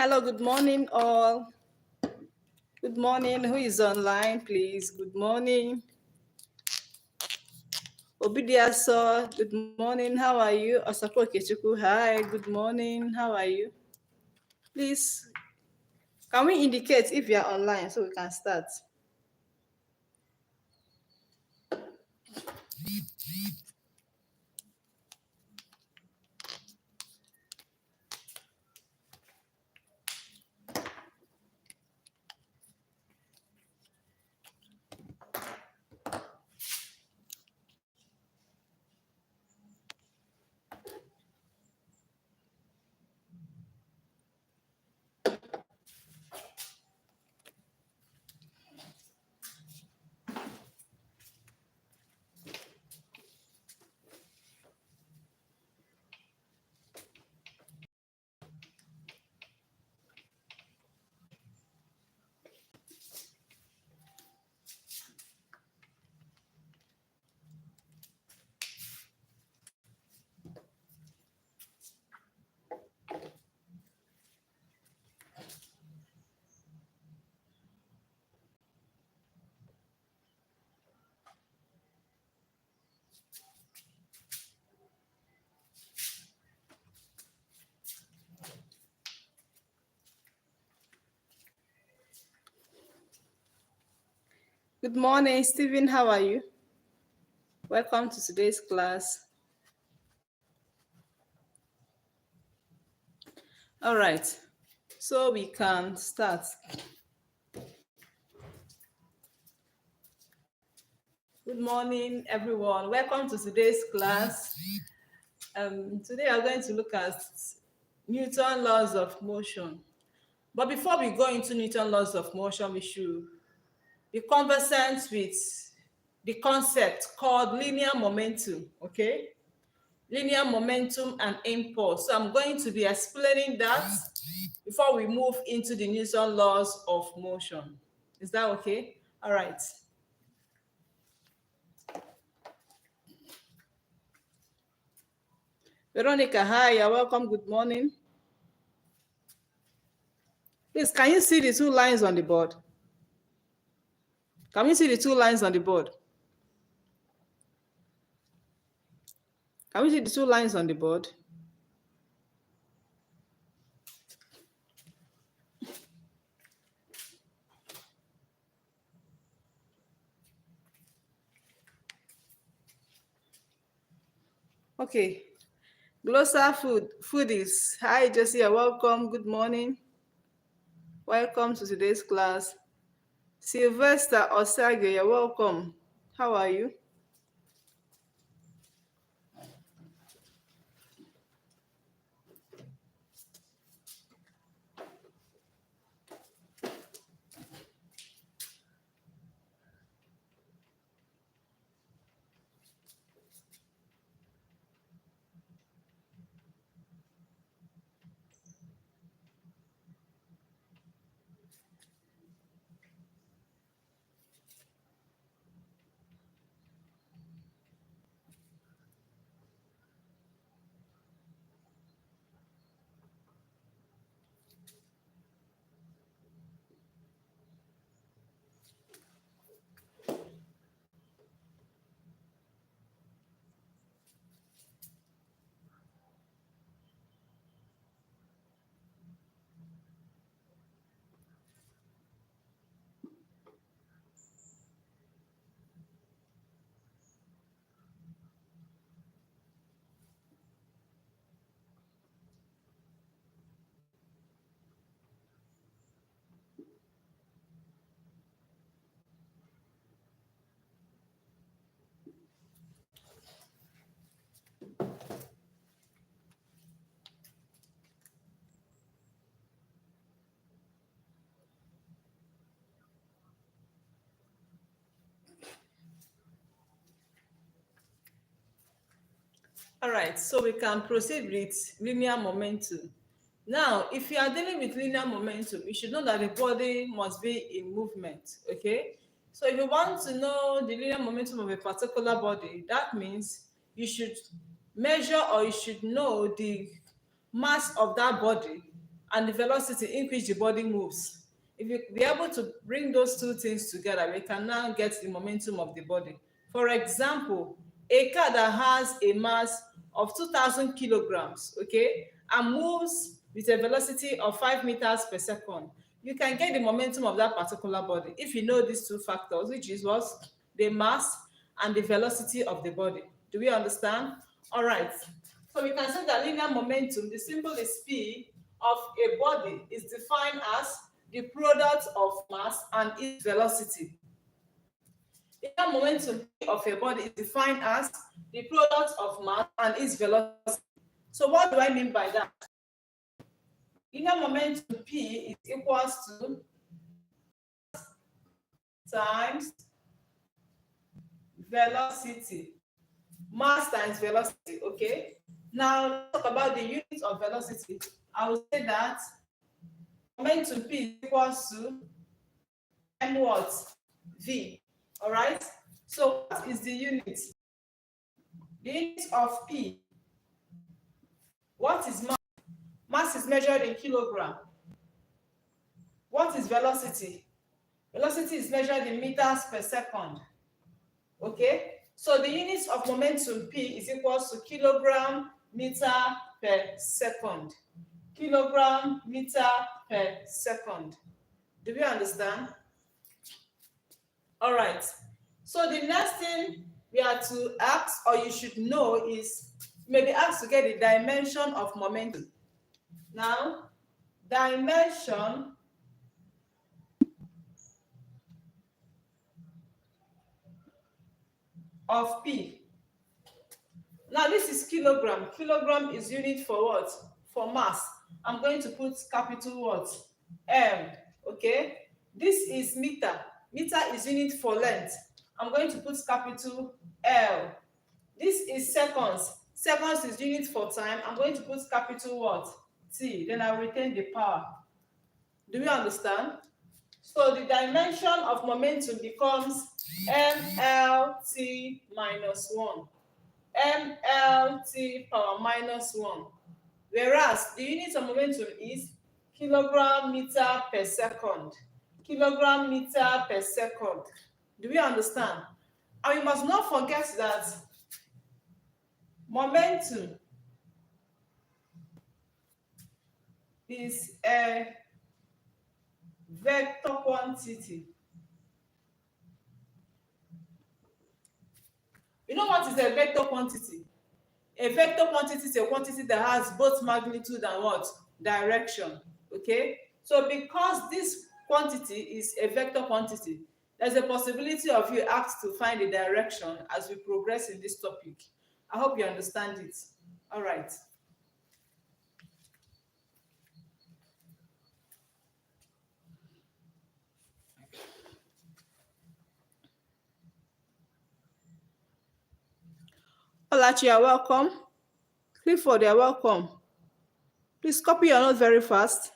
Hello, good morning, all. Good morning. Who is online, please? Good morning. Obidiaso, good morning. How are you? Osapo Kechuku, hi. Good morning. How are you? Please, can we indicate if you are online so we can start? Good morning, Stephen. How are you? Welcome to today's class. All right, so we can start. Good morning, everyone. Welcome to today's class. Today we are going to look at Newton laws of motion. But before we go into Newton laws of motion, we should be conversant with the concept called linear momentum, okay? Linear momentum and impulse. So I'm going to be explaining that before we move into the Newton laws of motion. Is that okay? All right. Veronica, hi, you're welcome. Good morning. Please, can you see the two lines on the board? Can we see the two lines on the board? Can we see the two lines on the board? Okay. Glossa foodies. Hi, Jossy. You're welcome. Good morning. Welcome to today's class. Sylvester Osage, you're welcome. How are you? All right, so we can proceed with linear momentum. Now, if you are dealing with linear momentum, you should know that the body must be in movement, okay? So if you want to know the linear momentum of a particular body, that means you should measure or you should know the mass of that body and the velocity in which the body moves. If you be able to bring those two things together, we can now get the momentum of the body. For example, a car that has a mass of 2,000 kilograms, okay, and moves with a velocity of 5 meters per second, you can get the momentum of that particular body if you know these two factors, which is what? The mass and the velocity of the body. Do we understand? All right. So we can say that linear momentum, the symbol is P, of a body is defined as the product of mass and its velocity. Linear momentum P of a body is defined as the product of mass and its velocity. So what do I mean by that? Linear momentum P is equals to times velocity. Mass times velocity, okay? Now let's talk about the unit of velocity. I will say that momentum P is equals to m what? V. All right? So what is the unit? The unit of P. What is mass? Mass is measured in kilogram. What is velocity? Velocity is measured in meters per second. Okay? So the units of momentum P is equals to kilogram meter per second. Kilogram meter per second. Do we understand? All right. So the next thing we are to ask, or you should know, is you may be asked to get the dimension of momentum. Now, dimension of P. Now, this is kilogram. Kilogram is unit for what? For mass. I'm going to put capital what? M. Okay? This is meter. Meter is unit for length. I'm going to put capital L. This is seconds. Seconds is unit for time. I'm going to put capital what? T. Then I'll retain the power. Do we understand? So the dimension of momentum becomes MLT minus 1. MLT power minus 1. Whereas the unit of momentum is kilogram meter per second. Kilogram meter per second. Do we understand? And we must not forget that momentum is a vector quantity. You know what is a vector quantity? A vector quantity is a quantity that has both magnitude and what? Direction. Okay? So because this quantity is a vector quantity, there's a possibility of you asked to find a direction as we progress in this topic. I hope you understand it. All right. Olachi, you're welcome. Clifford, you're welcome. Please copy your note very fast.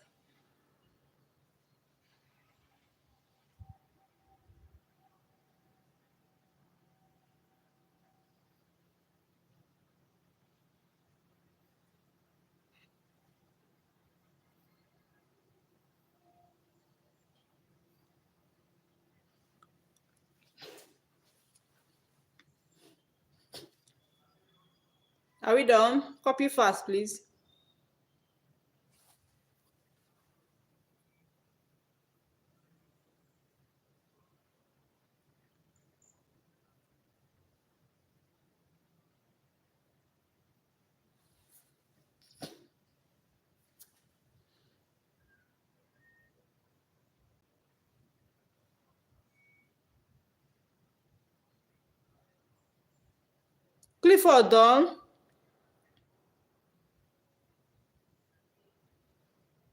Are we done? Copy fast, please. Clifford done.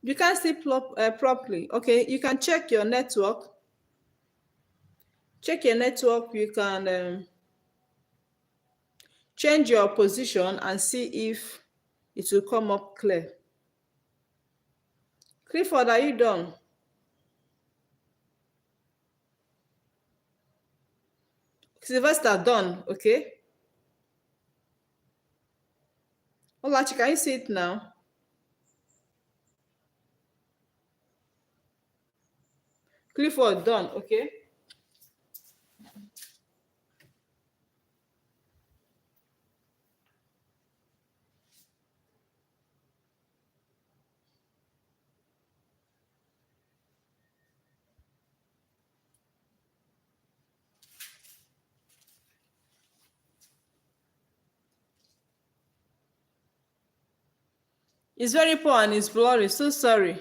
You can't see properly. Okay, you can check your network. Check your network. You can change your position and see if it will come up clear. Clifford, are you done? Sylvester done. Okay. Olachi, can you see it now? Clifford, done. Okay. It's very poor and it's blurry. So sorry.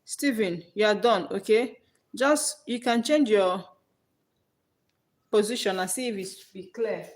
Stephen, you are done. Okay. Just you can change your position and see if it's be clear.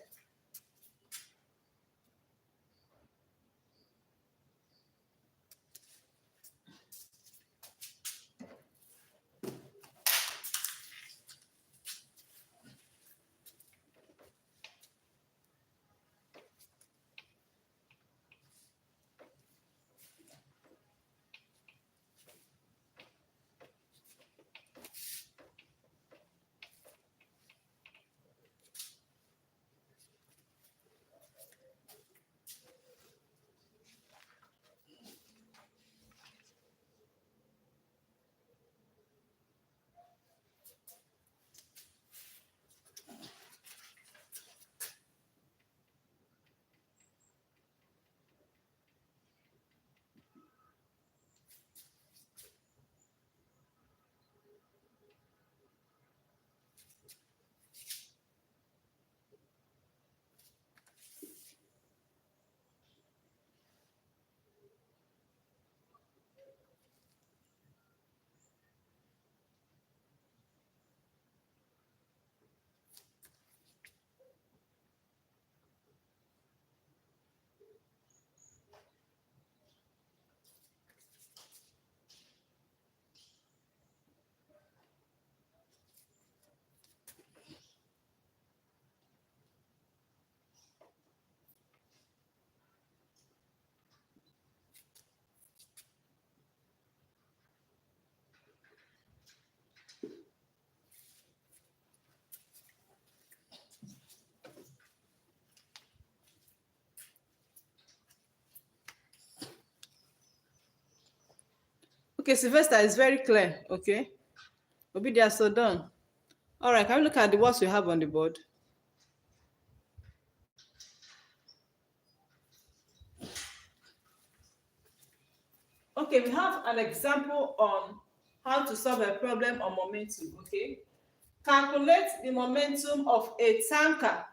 Okay, Sylvester is very clear. Okay. Obidia, so done. All right, can we look at the words we have on the board? Okay, we have an example on how to solve a problem on momentum. Okay. Calculate the momentum of a tanker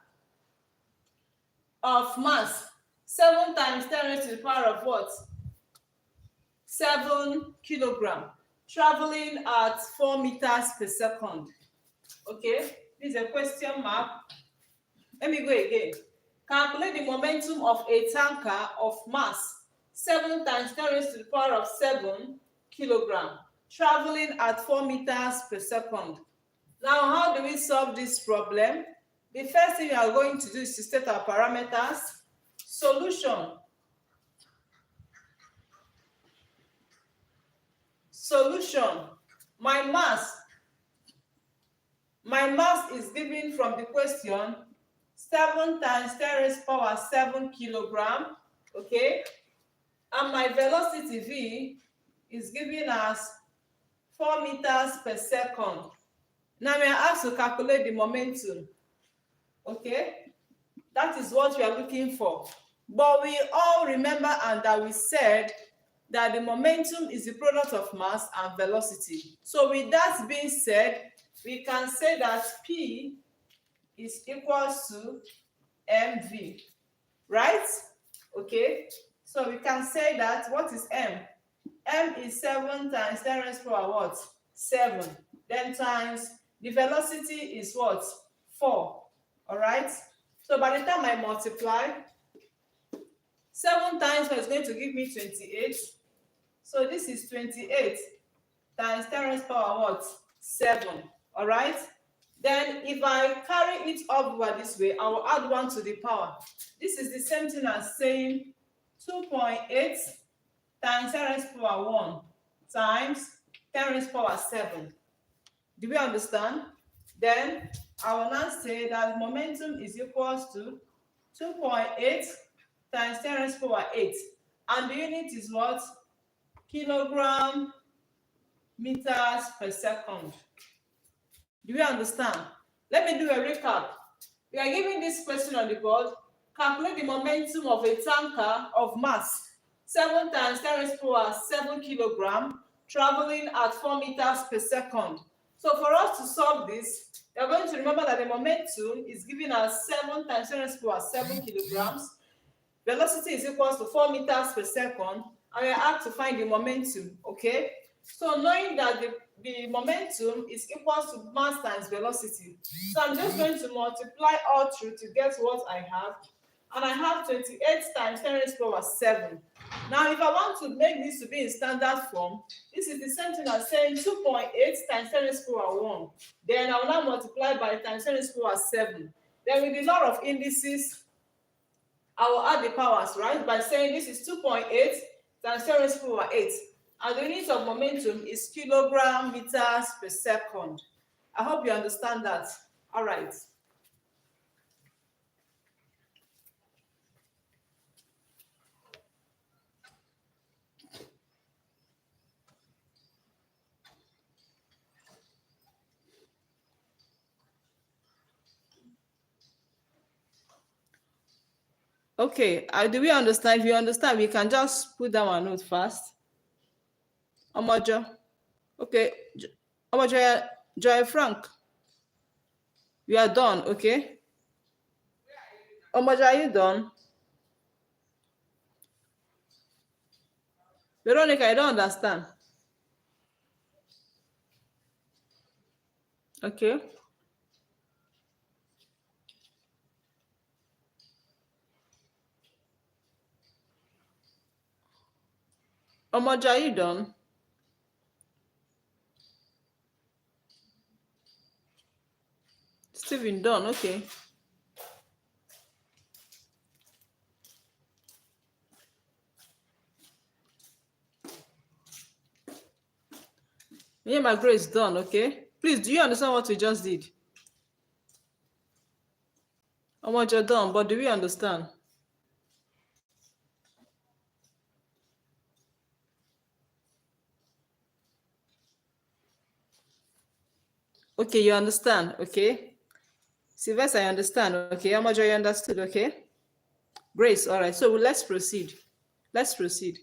of mass 7 times 10 raised to the power of what? 7 kilogram, traveling at 4 meters per second. Okay, this is a question mark. Let me go again. Calculate the momentum of a tanker of mass 7 times 10 raised to the power of 7 kilogram, traveling at 4 meters per second. Now, how do we solve this problem? The first thing we are going to do is to state our parameters. Solution. Solution. My mass is given from the question 7 times 10 raised power 7 kilogram. Okay. And my velocity V is given as 4 meters per second. Now we are asked to calculate the momentum. Okay. That is what we are looking for. But we all remember and that we said that the momentum is the product of mass and velocity. So with that being said, we can say that P is equals to mv, right? Okay, so we can say that what is m? M is 7 times 10 raised to power what? 7. Then times the velocity is what? 4. All right. So by the time I multiply, 7 times 4 is going to give me 28. So this is 28 times 10 raised to power what? 7. All right. Then if I carry it over this way, I will add 1 to the power. This is the same thing as saying 2.8 times 10 raised to power 1 times 10 raised to power 7. Do we understand? Then I will now say that momentum is equals to 2.8 times 10 raised to power 8. And the unit is what? Kilogram meters per second. Do you understand? Let me do a recap. We are giving this question on the board. Calculate the momentum of a tanker of mass 7 times 10 raised to power 7 kilogram traveling at 4 meters per second. So for us to solve this, we are going to remember that the momentum is given as 7 times 10 raised to power 7 kilograms. Velocity is equals to 4 meters per second, and we are asked to find the momentum, okay? So knowing that the momentum is equals to mass times velocity, so I'm just going to multiply all through to get what I have, and I have 28 times 10 raised to power 7. Now, if I want to make this to be in standard form, this is the same thing as saying 2.8 times 10 raised to power 1. Then I will now multiply by times 10 raised to power 7. Then with the law of indices, I will add the powers, right? By saying this is 2.8 times 10 raised to power 8. And the unit of momentum is kilogram meters per second. I hope you understand that. All right. Okay, do we understand? If you understand, we can just put down a note fast. Omojo. Okay. Omojo, Joy Frank. We are done, okay? Omojo, are you done? Veronica, I don't understand. Okay. Omojo, are you done? Steven, done, okay. Me and my Grace done, okay? Please, do you understand what we just did? Omojo done, but do we understand? Okay, you understand, okay? Sylvester, I understand, okay? Omojo, you understood, okay? Grace, all right, so let's proceed. Let's proceed.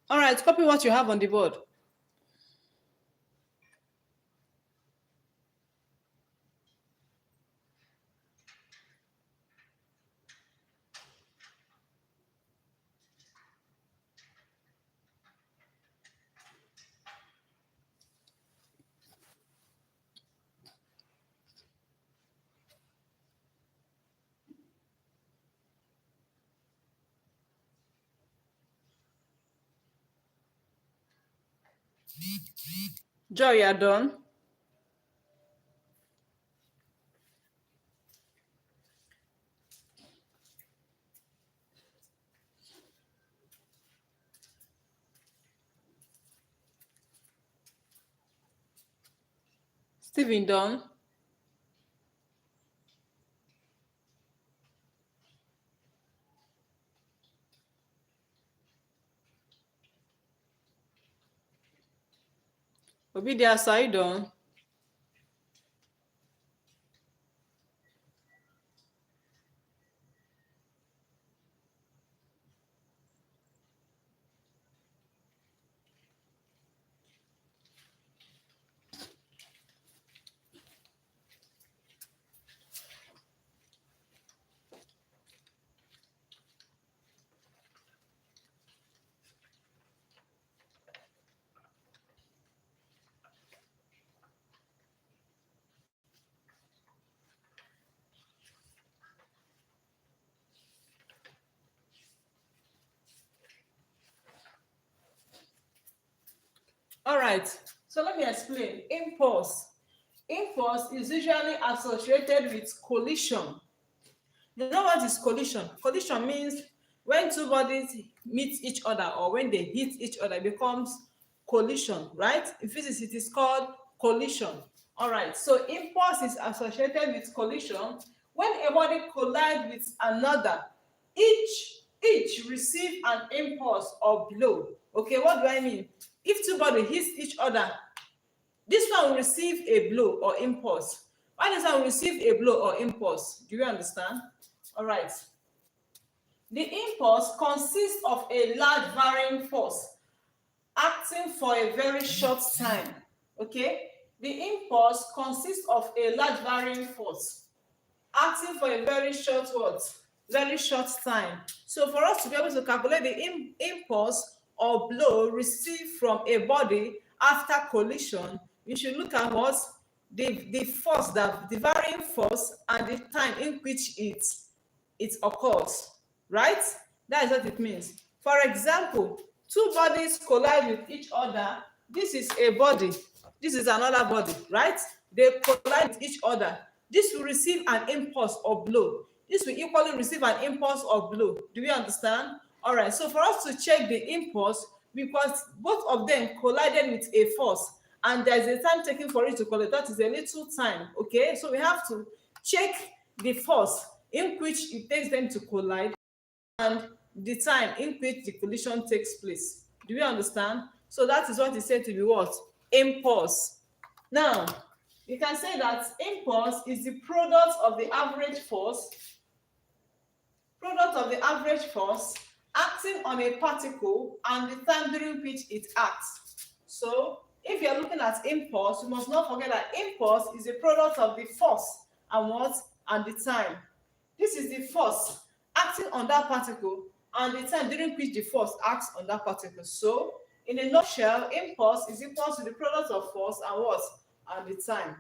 All right, copy what you have on the board. Joy, you are done. Stephen done. Obidia, are you done? All right, so let me explain. Impulse. Impulse is usually associated with collision. You know what is collision? Collision means when two bodies meet each other or when they hit each other, it becomes collision, right? In physics, it is called collision. All right, so impulse is associated with collision. When a body collides with another, each receive an impulse or blow. Okay, what do I mean? If two bodies hit each other, this one will receive a blow or impulse. Why this one will receive a blow or impulse? Do you understand? All right. The impulse consists of a large varying force acting for a very short time. Okay? The impulse consists of a large varying force acting for a very short what? Very short time. So for us to be able to calculate the impulse or blow received from a body after collision, you should look at what? The force, the varying force and the time in which it occurs, right? That is what it means. For example, two bodies collide with each other. This is a body, this is another body, right? They collide with each other. This will receive an impulse or blow. This will equally receive an impulse or blow. Do we understand? All right, so for us to check the impulse, because both of them collided with a force and there's a time taken for it to collide, that is a little time. Okay, so we have to check the force in which it takes them to collide and the time in which the collision takes place. Do you understand? So that is what is said to be what? Impulse. Now, you can say that impulse is the product of the average force acting on a particle and the time during which it acts. So if you're looking at impulse, you must not forget that impulse is a product of the force and what? And the time. This is the force acting on that particle and the time during which the force acts on that particle. So in a nutshell, impulse is equal to the product of force and what? And the time.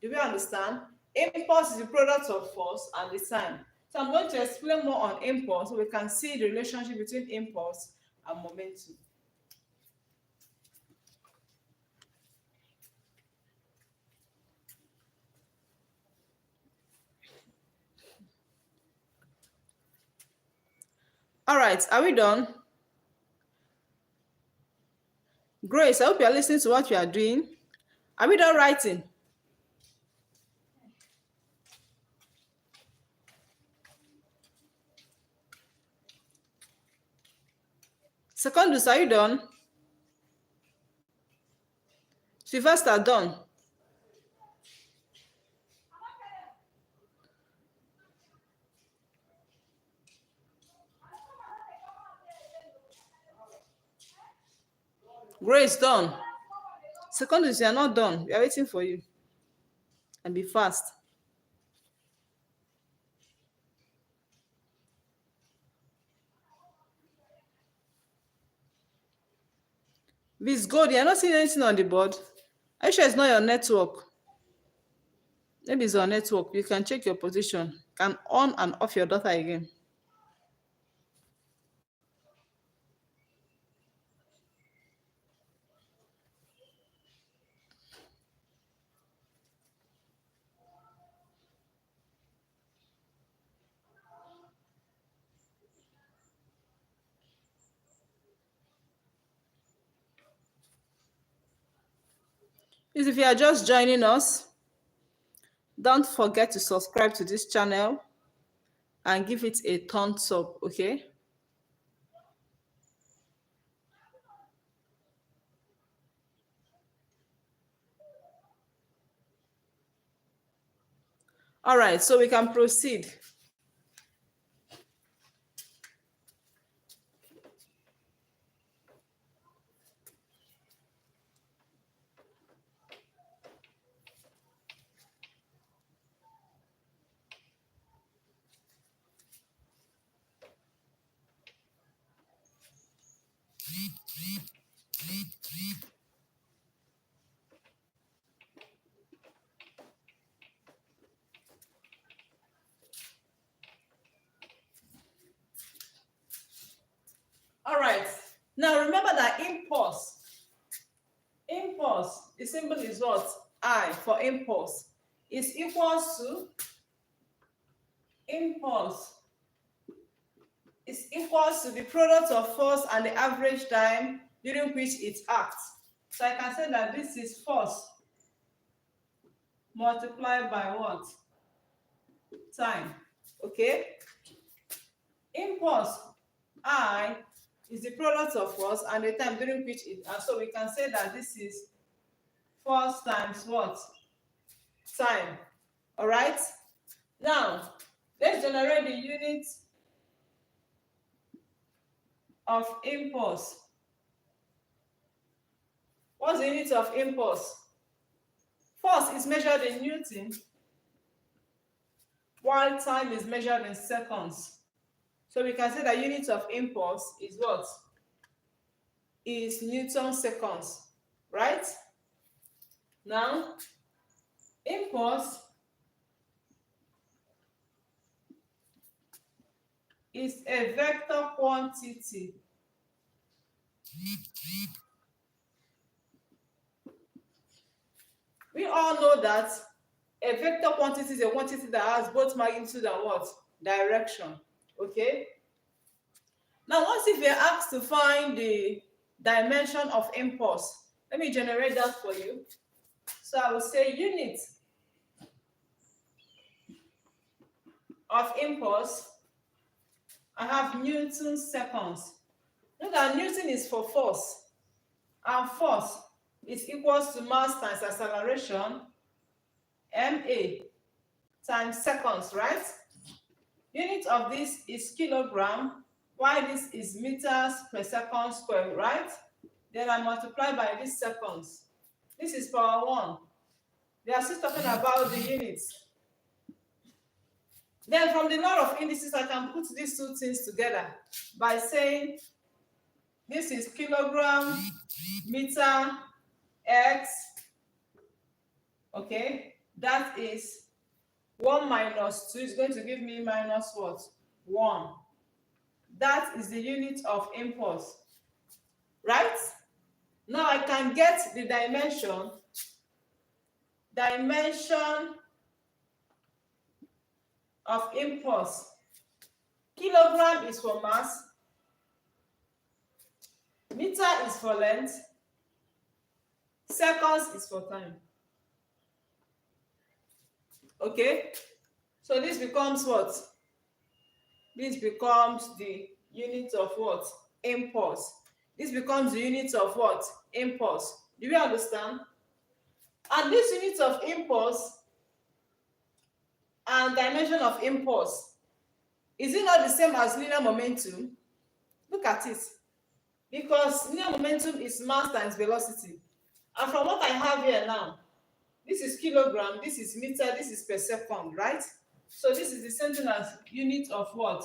Do we understand? Impulse is the product of force and the time. So I'm going to explain more on impulse so we can see the relationship between impulse and momentum. All right, are we done? Grace, I hope you are listening to what you are doing. Are we done writing? Secondus, are you done? Sylvester, done. Grace, done. Secondus, you are not done. We are waiting for you. And be fast. Miss Gold, you are not seeing anything on the board. Are you sure it's not your network? Maybe it's your network. You can check your position. You can on and off your data again. Please, if you are just joining us, don't forget to subscribe to this channel and give it a thumbs up, okay? All right, so we can proceed. All right, now remember that impulse, the symbol is what? I for impulse is equals to impulse is equals to the product of force and the average time during which it acts. So I can say that this is force multiplied by what? Time. Okay? Impulse, I, is the product of force and the time during which it acts. So we can say that this is force times what? Time. All right? Now, let's generate the unit of impulse. What's the unit of impulse? Force is measured in Newton, while time is measured in seconds. So we can say that unit of impulse is what? Is Newton seconds, right? Now, impulse is a vector quantity. We all know that a vector quantity is a quantity that has both magnitude and what? Direction. Okay? Now, once if you're asked to find the dimension of impulse, let me generate that for you. So I will say unit of impulse, I have Newton seconds. Look at Newton is for force, and force is equals to mass times acceleration, ma, times seconds, right? Unit of this is kilogram, while this is meters per second square, right? Then I multiply by these seconds. This is power 1. They are still talking about the units. Then from the law of indices, I can put these two things together by saying this is kilogram, meter, x. Okay, that is 1 minus 2 is going to give me minus what? 1. That is the unit of impulse, right? Now I can get the dimension of impulse. Kilogram is for mass, meter is for length, seconds is for time. Okay, so this becomes what? This becomes the unit of what? Impulse. This becomes the unit of what? Impulse. Do you understand? And this unit of impulse and dimension of impulse, is it not the same as linear momentum? Look at it. Because linear momentum is mass times velocity. And from what I have here now, this is kilogram, this is meter, this is per second, right? So this is the same thing as unit of what?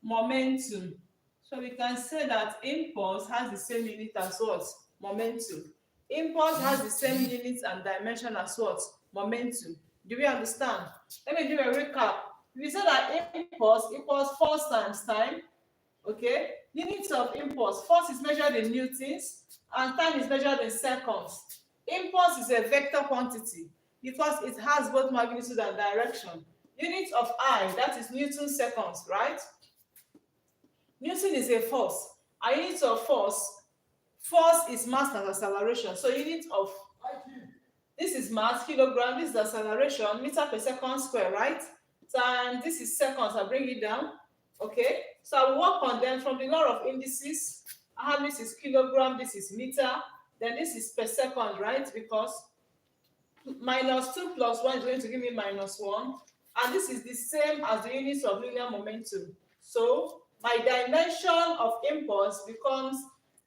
Momentum. So we can say that impulse has the same unit as what? Momentum. Impulse has the same unit and dimension as what? Momentum. Do we understand? Let me do a recap. We said that impulse equals force times time. Okay? Units of impulse. Force is measured in newtons and time is measured in seconds. Impulse is a vector quantity because it has both magnitude and direction. Unit of I, that is Newton seconds, right? Newton is a force. A unit of force is mass and acceleration. So unit of, this is mass, kilogram, this is acceleration, meter per second square, right? And this is seconds, I bring it down. Okay, so I will work on them from the law of indices. I have this is kilogram, this is meter, then this is per second, right? Because minus 2 plus 1 is going to give me minus 1. And this is the same as the units of linear momentum. So my dimension of impulse becomes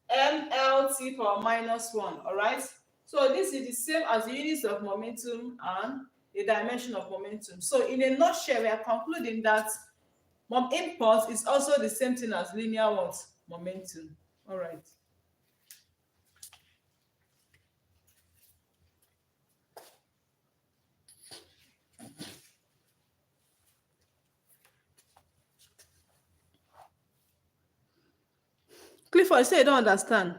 mlt power minus 1. All right. So this is the same as the units of momentum and the dimension of momentum. So in a nutshell, we are concluding that impulse is also the same thing as linear what? Momentum. All right. Clifford, you say you don't understand.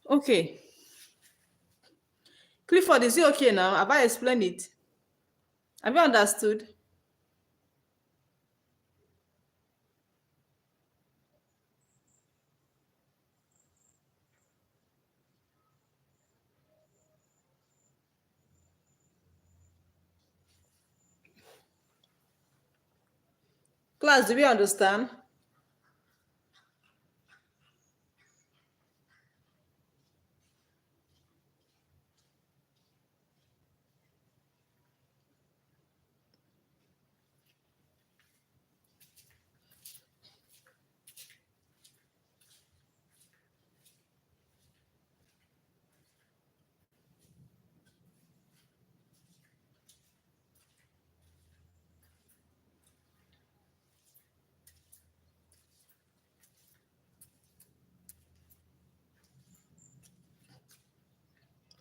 Okay. Clifford, is it okay now? Have I explained it? Have you understood? Class, do we understand?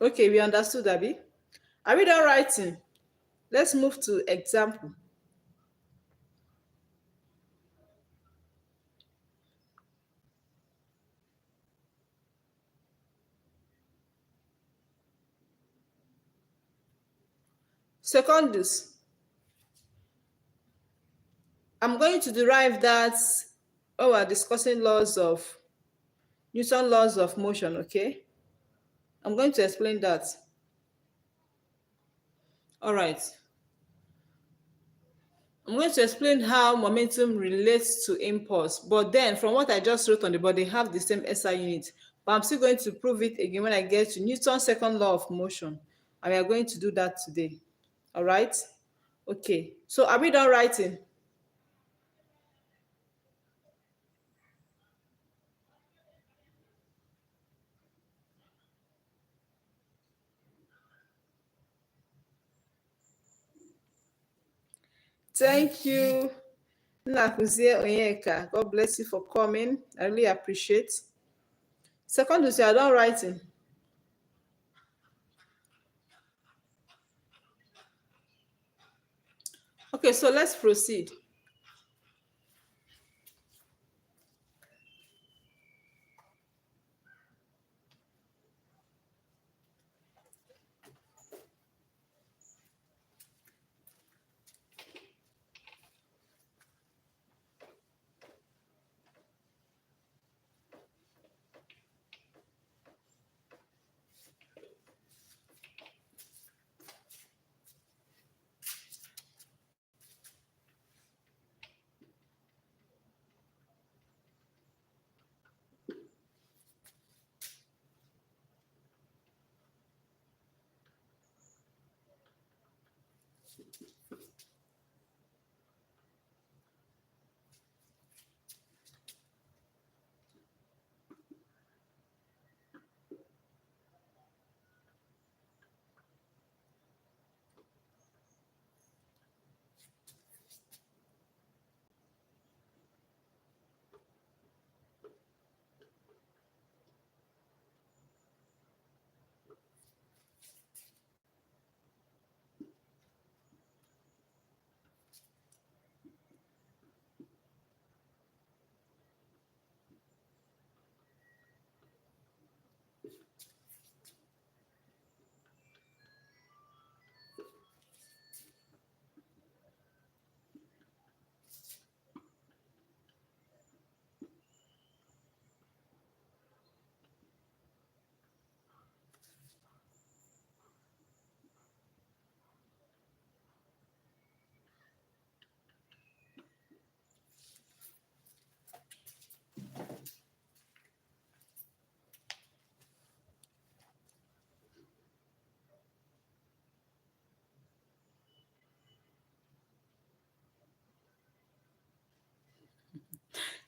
Okay, we understood, Abby. Are we done writing? Let's move to example. Secondus. I'm going to derive that. Oh, we're discussing laws of Newton laws of motion, okay? I'm going to explain that. All right. I'm going to explain how momentum relates to impulse, but then from what I just wrote on the board, they have the same SI unit. But I'm still going to prove it again when I get to Newton's second law of motion. And we are going to do that today. All right? Okay. So are we done writing? Thank you, Nakuzie Onyeka. God bless you for coming. I really appreciate. Second, you are done writing. Okay, so let's proceed.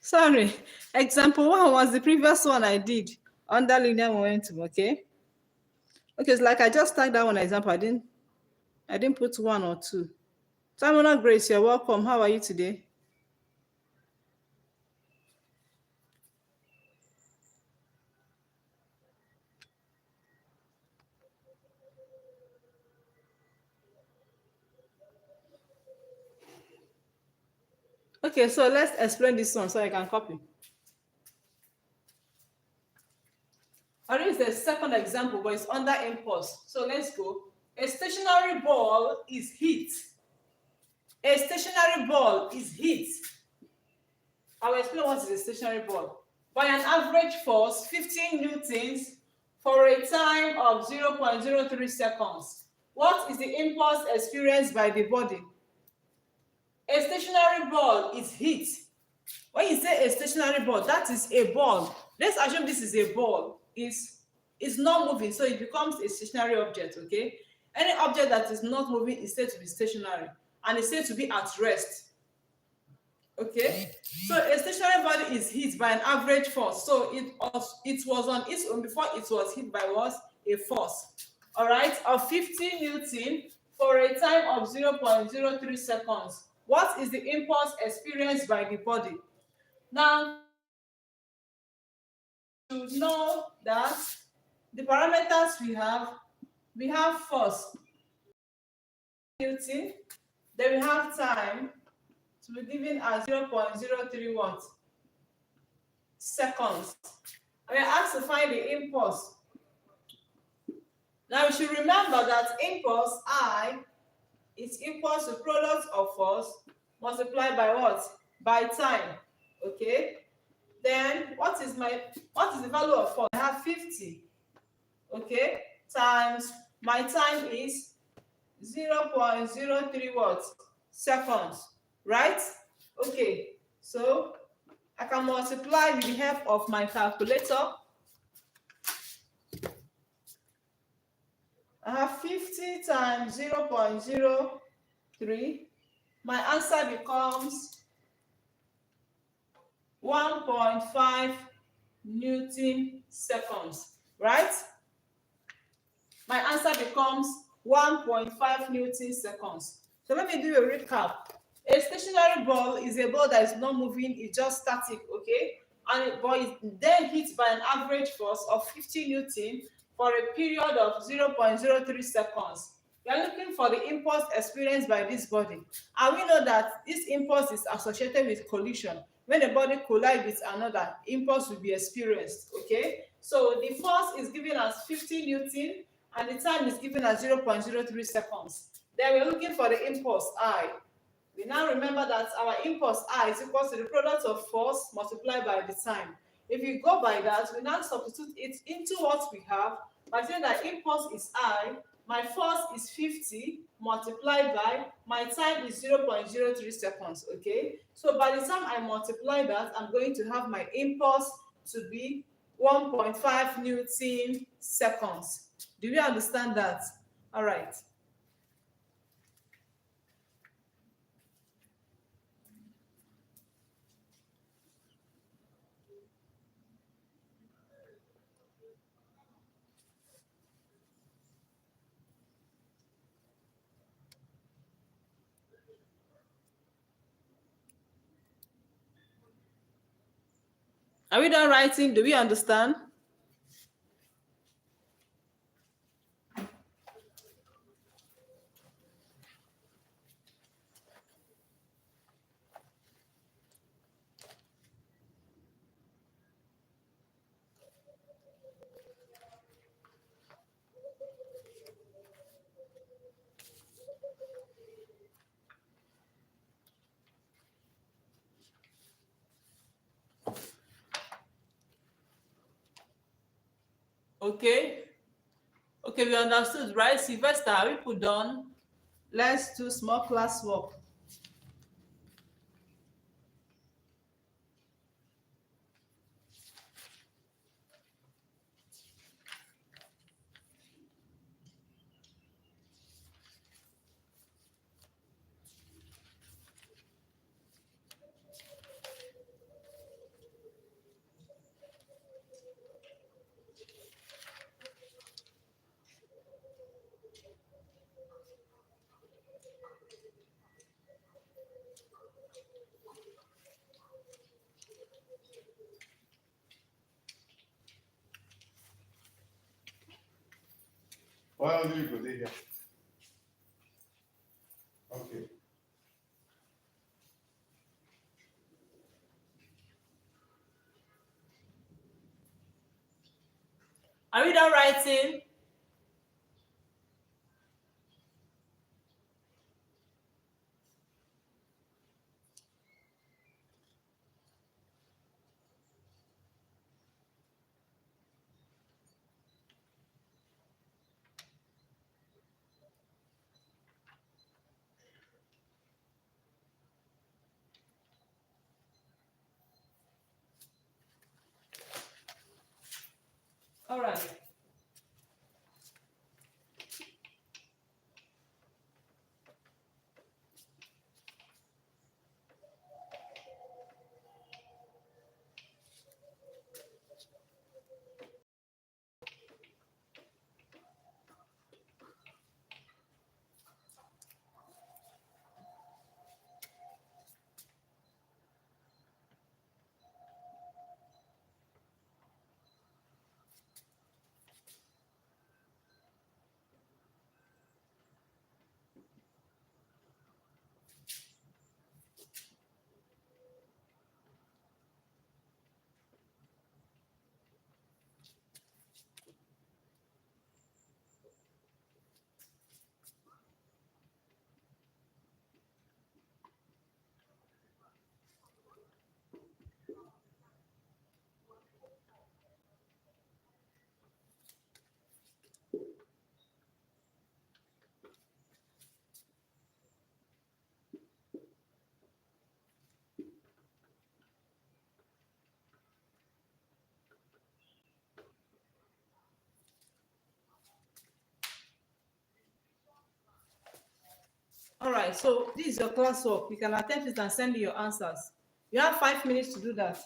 Sorry. Example one was the previous one I did under linear momentum, okay? Okay, it's like I just typed that one example. I didn't put 1 or 2. Simona Grace, you're welcome. How are you today? Okay, so let's explain this one so I can copy. Or is the second example, but it's under impulse. So let's go. A stationary ball is hit. A stationary ball is hit. I will explain what is a stationary ball. By an average force, 15 newtons, for a time of 0.03 seconds. What is the impulse experienced by the body? A stationary ball is hit. When you say a stationary ball, that is a ball. Let's assume this is a ball. It's not moving, so it becomes a stationary object, okay? Any object that is not moving is said to be stationary, and it's said to be at rest. Okay, so a stationary body is hit by an average force. So it was on its own before it was hit by what? A force. All right, of 50 newton for a time of 0.03 seconds. What is the impulse experienced by the body? Now, you know that the parameters we have force, newton, then we have time to be given as 0.03 what? Seconds. And we're asked to find the impulse. Now we should remember that impulse I is equal to product of force multiplied by what? By time. Okay. Then what is the value of force? I have 50. Okay. Times my time is 0.03 what? Seconds. Right? Okay. So I can multiply with the help of my calculator. I have 50 times 0.03. My answer becomes 1.5 Newton seconds, right? My answer becomes 1.5 Newton seconds. So let me do a recap. A stationary ball is a ball that is not moving, it's just static, okay? But it's then hit by an average force of 50 Newton for a period of 0.03 seconds. We are looking for the impulse experienced by this body. And we know that this impulse is associated with collision. When a body collides with another, impulse will be experienced, okay? So the force is given as 50 Newton and the time is given as 0.03 seconds. Then we're looking for the impulse I. We now remember that our impulse I is equal to the product of force multiplied by the time. If you go by that, we now substitute it into what we have by saying that impulse is I, my force is 50 multiplied by my time is 0.03 seconds, okay? So by the time I multiply that, I'm going to have my impulse to be 1.5 Newton seconds. Do you understand that? All right. Are we done writing? Do we understand? Okay. Okay, we understood, right? Sylvester, are we put done? Let's do small classwork. Why don't you go there? Okay. Are we done writing? All right. All right. So this is your classwork. You can attempt it and send me your answers. You have 5 minutes to do that.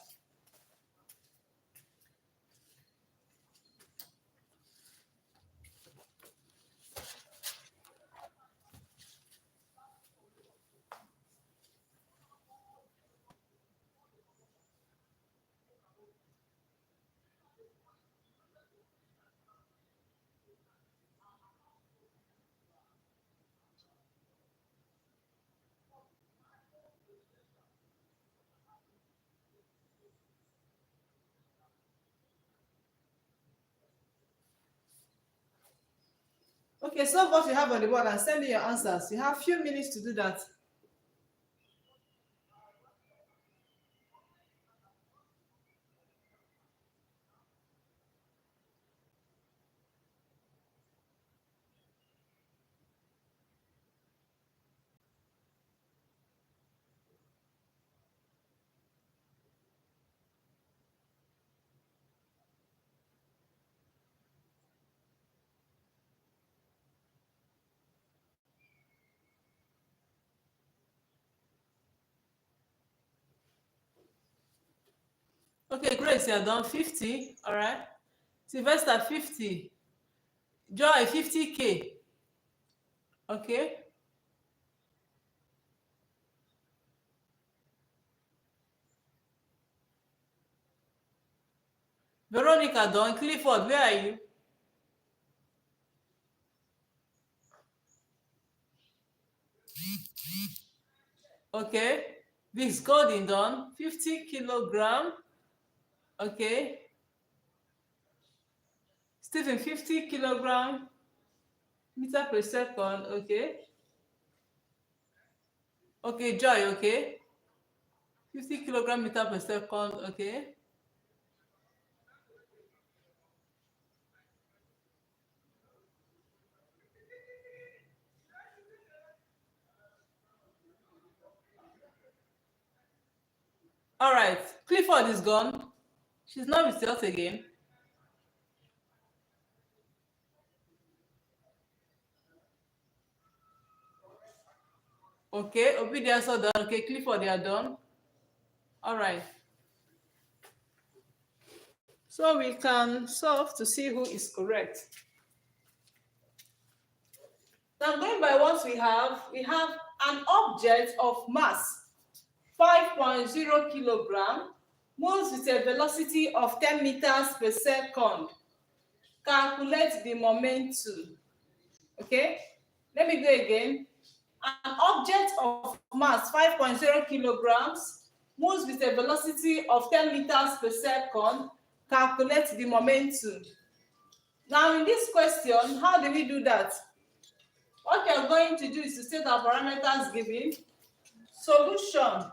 Okay, solve what you have on the board and send me your answers. You have few minutes to do that. Okay, Grace, you're done. 50. All right. Sylvester, 50. Joy, 50K. Okay. Veronica done. Clifford, where are you? Okay. Vic's Golden done. 50 kilogram. Okay. Stephen, 50 kilogram meter per second. Okay. Okay, Joy, okay. 50 kilogram meter per second. Okay. All right. Clifford is gone. She's not with us again. Okay, obedience are done. Okay, Clifford, they are done. All right. So we can solve to see who is correct. Now going by what we have an object of mass 5.0 kilogram moves with a velocity of 10 meters per second. Calculate the momentum. Okay, let me go again. An object of mass 5.0 kilograms moves with a velocity of 10 meters per second. Calculate the momentum. Now in this question, how do we do that? What you're going to do is to state our parameters given. Solution.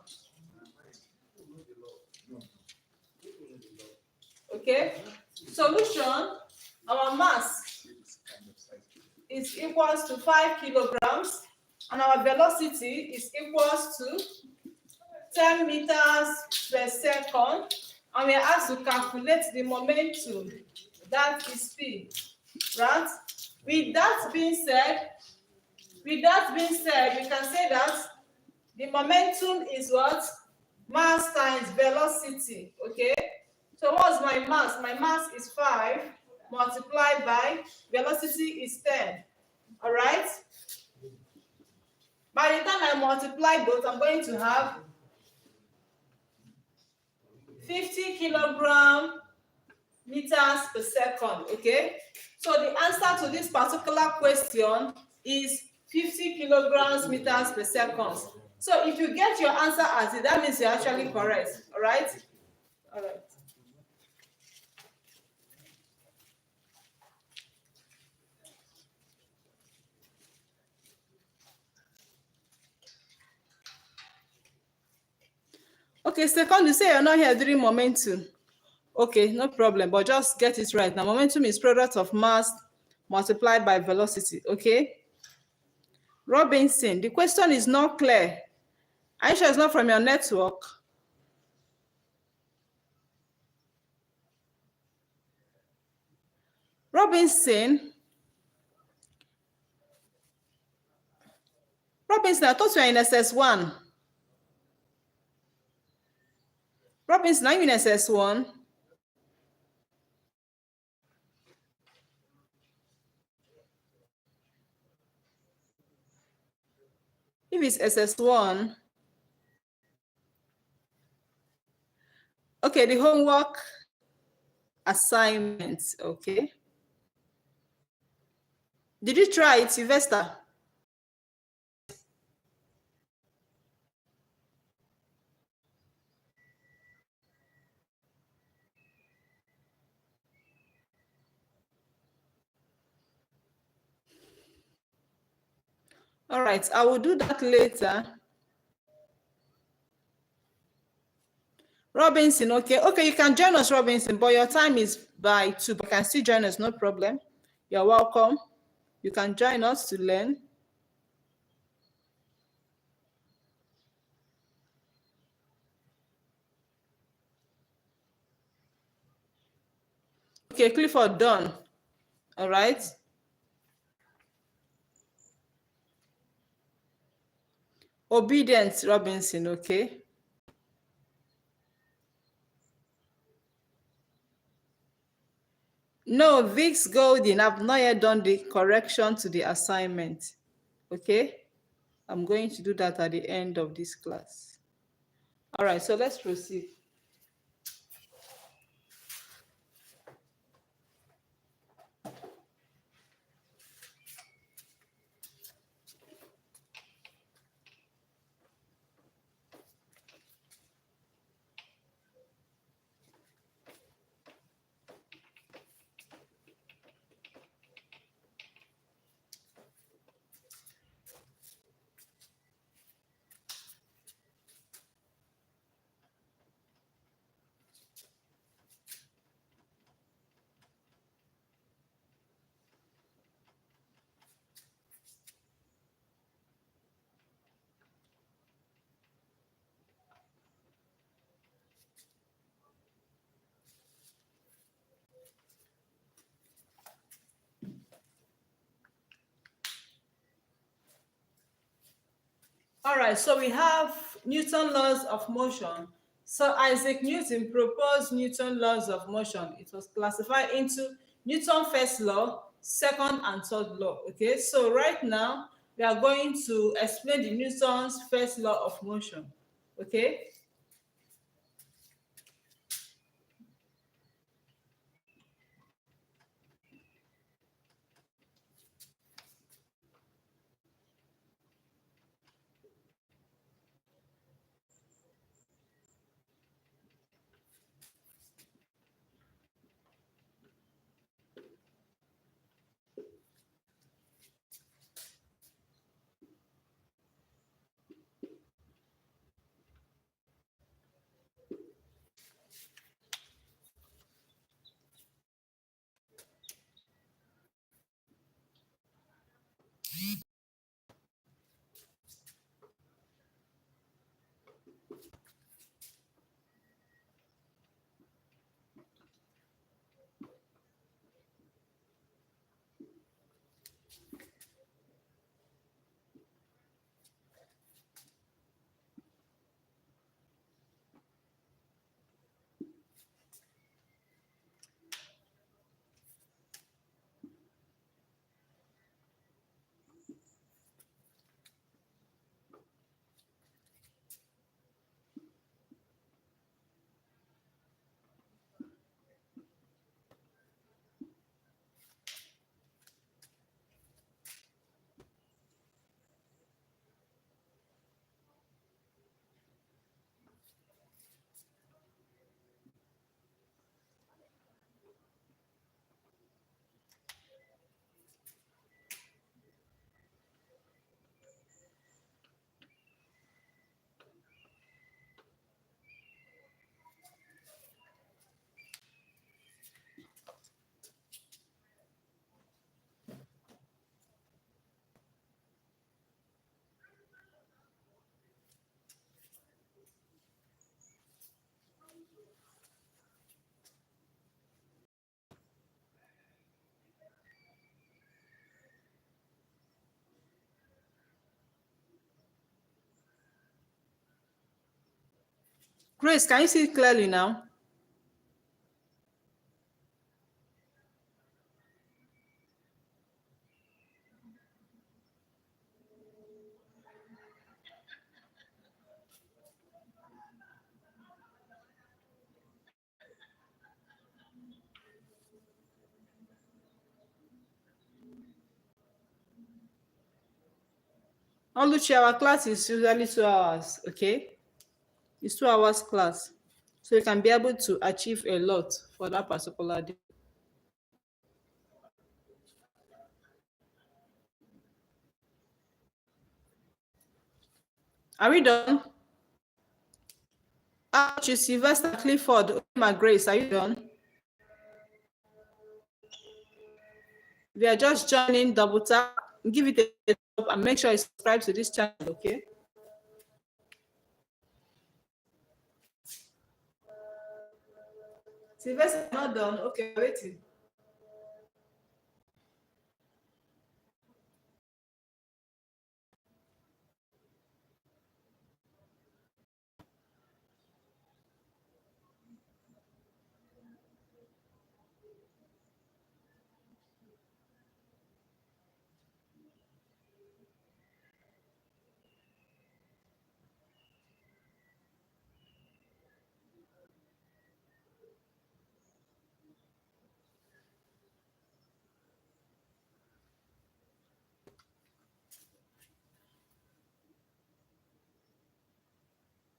Okay. Solution. Our mass is equals to 5 kilograms and our velocity is equals to 10 meters per second, and we are asked to calculate the momentum, that is P, right? With that being said, we can say that the momentum is what? Mass times velocity, okay? So what's my mass? My mass is 5 multiplied by velocity is 10, all right? By the time I multiply both, I'm going to have 50 kilogram meters per second, okay? So the answer to this particular question is 50 kilograms meters per second. So if you get your answer as it, that means you're actually correct, all right? All right. Okay, second, you say you're not here during momentum. Okay, no problem, but just get it right. Now, momentum is product of mass multiplied by velocity, okay? Robinson, the question is not clear. Are you sure it's not from your network? Robinson, I thought you were in SS1. Robinson, are you in SS1? If it's SS1, okay, the homework assignment, okay. Did you try it, Sylvester? All right, I will do that later. Robinson, okay. Okay, you can join us, Robinson, but your time is by 2, but you can still join us, no problem. You're welcome. You can join us to learn. Okay, Clifford, done. All right. Obedience, Robinson, okay. No, Vic's Golden, I've not yet done the correction to the assignment. Okay, I'm going to do that at the end of this class. All right, so let's proceed. All right, so we have Newton laws of motion. So Isaac Newton proposed Newton laws of motion. It was classified into Newton first law, second and third law. Okay, so right now we are going to explain the Newton's first law of motion. Okay. Grace, can you see it clearly now? Oluchi, our class is usually 2 hours, okay? It's 2 hours class. So you can be able to achieve a lot for that particular day. Are we done? Oluchi, Sylvester, Clifford, my Grace, are you done? If you are just joining, double tap, give it a thumbs up, and make sure you subscribe to this channel, okay? Sylvester, not done. Okay, waiting.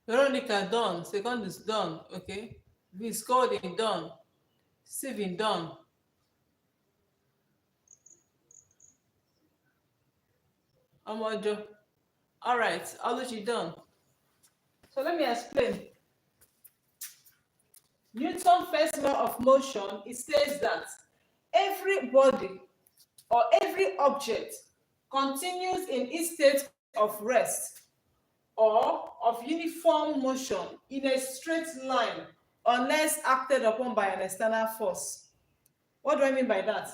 Veronica, done. Second is done, okay? Vince Coding, done. Steven, done. Omojo. All right, Oluchi, done. So let me explain. Newton's first law of motion, it says that every body or every object continues in its state of rest or of uniform motion in a straight line unless acted upon by an external force. What do I mean by that?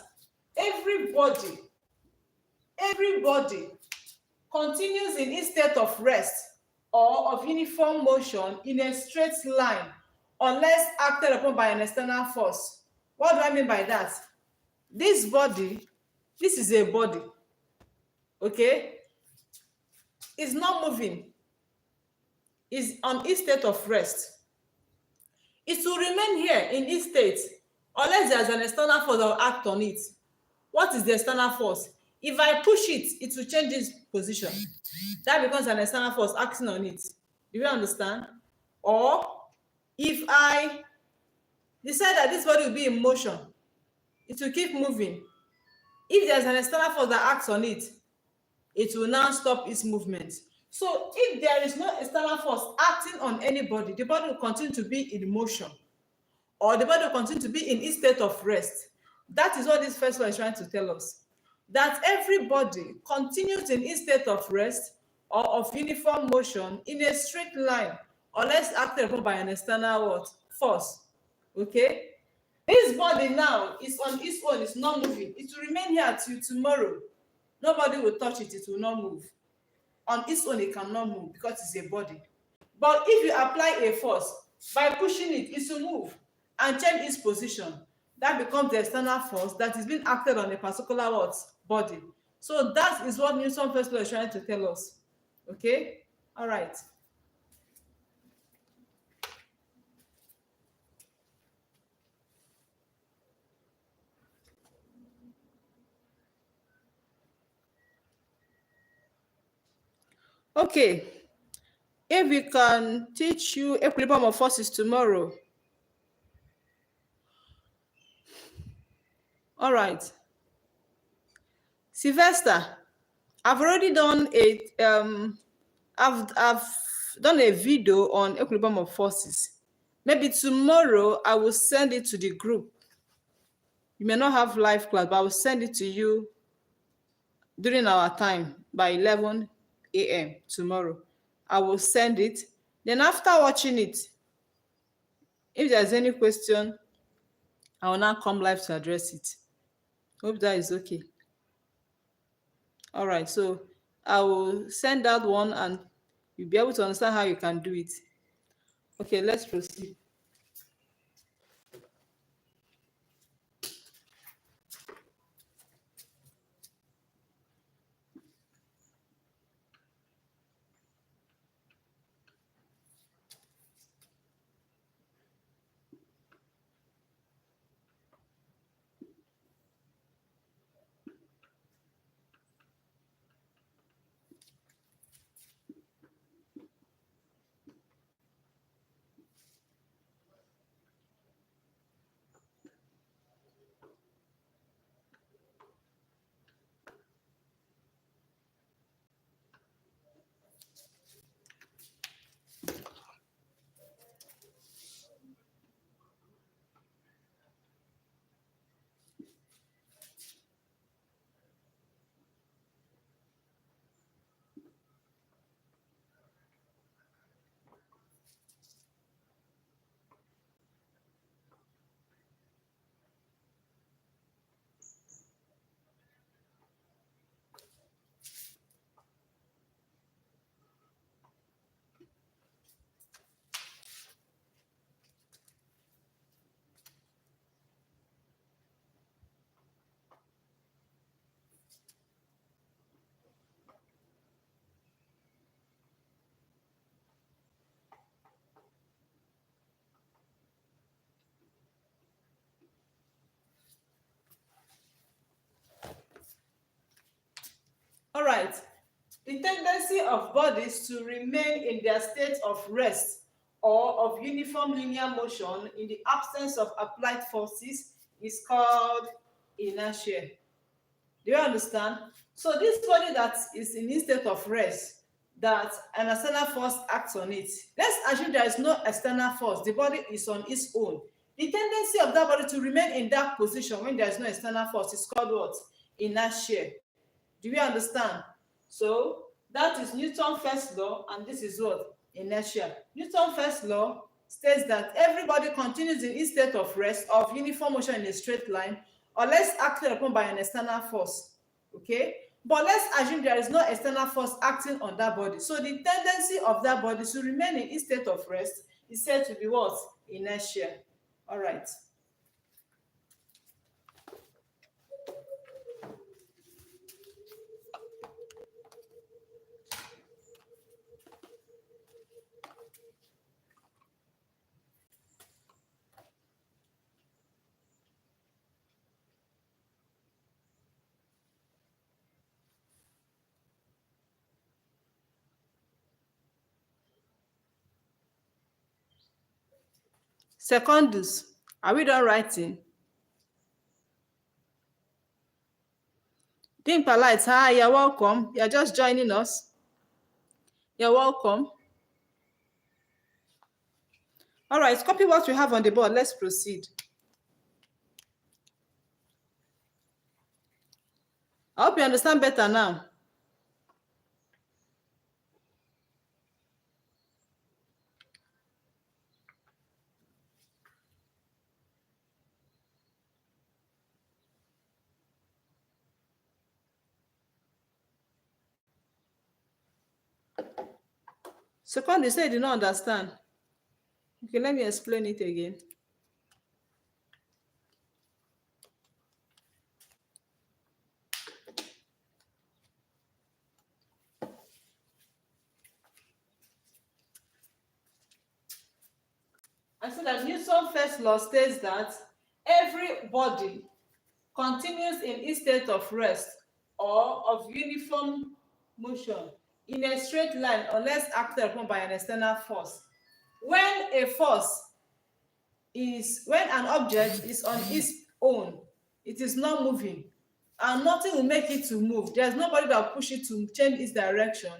Everybody continues in its state of rest or of uniform motion in a straight line unless acted upon by an external force. What do I mean by that? This body, this is a body, okay? It's not moving, it's on its state of rest. It will remain here in its state unless there's an external force that will act on it. What is the external force? If I push it, it will change its position. That becomes an external force acting on it. Do you understand? Or if I decide that this body will be in motion, it will keep moving. If there's an external force that acts on it, it will now stop its movement. So if there is no external force acting on anybody, the body will continue to be in motion, or the body will continue to be in its state of rest. That is what this first law is trying to tell us. That everybody continues in its state of rest or of uniform motion in a straight line, unless acted upon by an external what? Force. Okay? This body now is on its own, it's not moving. It will remain here till tomorrow. Nobody will touch it, it will not move. On its own, it cannot move because it's a body. But if you apply a force, by pushing it, it will move and change its position. That becomes the external force that is being acted on a particular what? Body. So that is what Newton's first law is trying to tell us. Okay? All right. Okay. If we can teach you equilibrium of forces tomorrow. All right. Sylvester, I've already done I've done a video on equilibrium of forces. Maybe tomorrow I will send it to the group. You may not have live class, but I will send it to you during our time by 11 a.m. tomorrow. I will send it. Then after watching it, if there's any question, I will now come live to address it. Hope that is okay. All right, so I will send that one and you'll be able to understand how you can do it. Okay, let's proceed. All right. The tendency of bodies to remain in their state of rest or of uniform linear motion in the absence of applied forces is called inertia. Do you understand? So this body that is in this state of rest, that an external force acts on it. Let's assume there is no external force. The body is on its own. The tendency of that body to remain in that position when there is no external force is called what? Inertia. Do you understand? So that is Newton's first law, and this is what? Inertia. Newton's first law states that everybody continues in its state of rest of uniform motion in a straight line unless acted upon by an external force. Okay? But let's assume there is no external force acting on that body. So the tendency of that body to remain in its state of rest is said to be what? Inertia. All right. Secondus. Are we done writing? Being polite, hi, you're welcome. You're just joining us. You're welcome. All right, copy what you have on the board. Let's proceed. I hope you understand better now. Second, you say you did not understand. Okay, let me explain it again. I said that Newton's first law states that every body continues in its state of rest or of uniform motion in a straight line unless acted upon by an external force. When when an object is on its own, it is not moving, and nothing will make it to move. There's nobody that will push it to change its direction.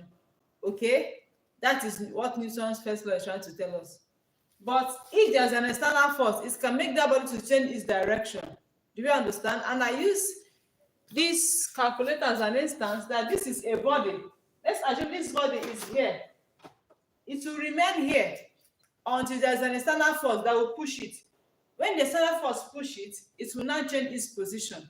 Okay, that is what Newton's first law is trying to tell us. But if there's an external force, it can make that body to change its direction. Do you understand? And I use this calculator as an instance that this is a body. Let's assume this body is here. It will remain here until there's an external force that will push it. When the external force push it, it will now change its position.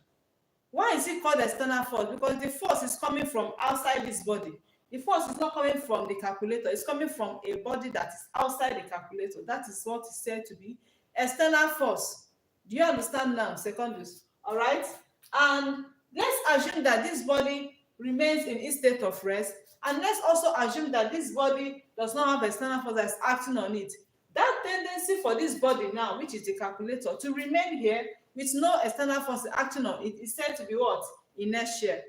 Why is it called external force? Because the force is coming from outside this body. The force is not coming from the calculator. It's coming from a body that is outside the calculator. That is what is said to be external force. Do you understand now, secondus? All right. And let's assume that this body remains in its state of rest. And let's also assume that this body does not have external force that is acting on it. That tendency for this body now, which is the calculator, to remain here with no external force acting on it is said to be what? Inertia.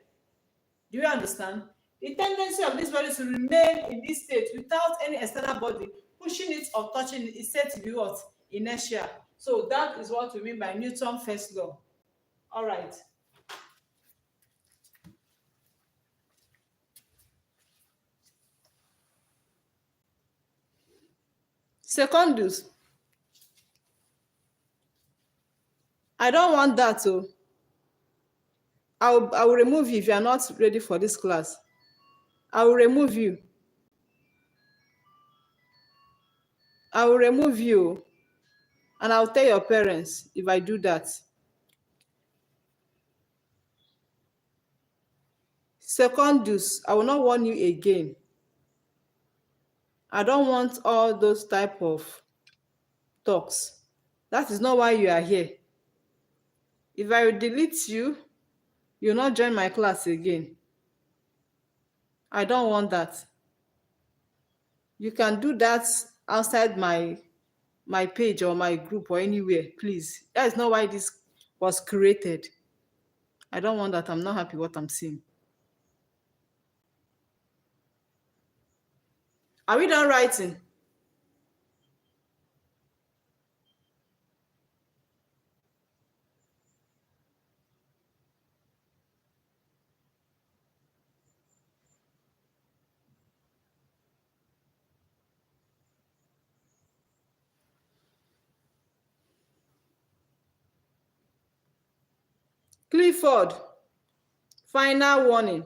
Do you understand? The tendency of this body to remain in this state without any external body pushing it or touching it is said to be what? Inertia. So that is what we mean by Newton's first law. All right. Secondus. I don't want that to. I will remove you if you are not ready for this class. I will remove you. I will remove you. And I'll tell your parents if I do that. Secondus, I will not warn you again. I don't want all those type of talks. That is not why you are here. If I delete you, you'll not join my class again. I don't want that. You can do that outside my page or my group or anywhere, please. That is not why this was created. I don't want that. I'm not happy what I'm seeing. Are we done writing? Clifford, final warning.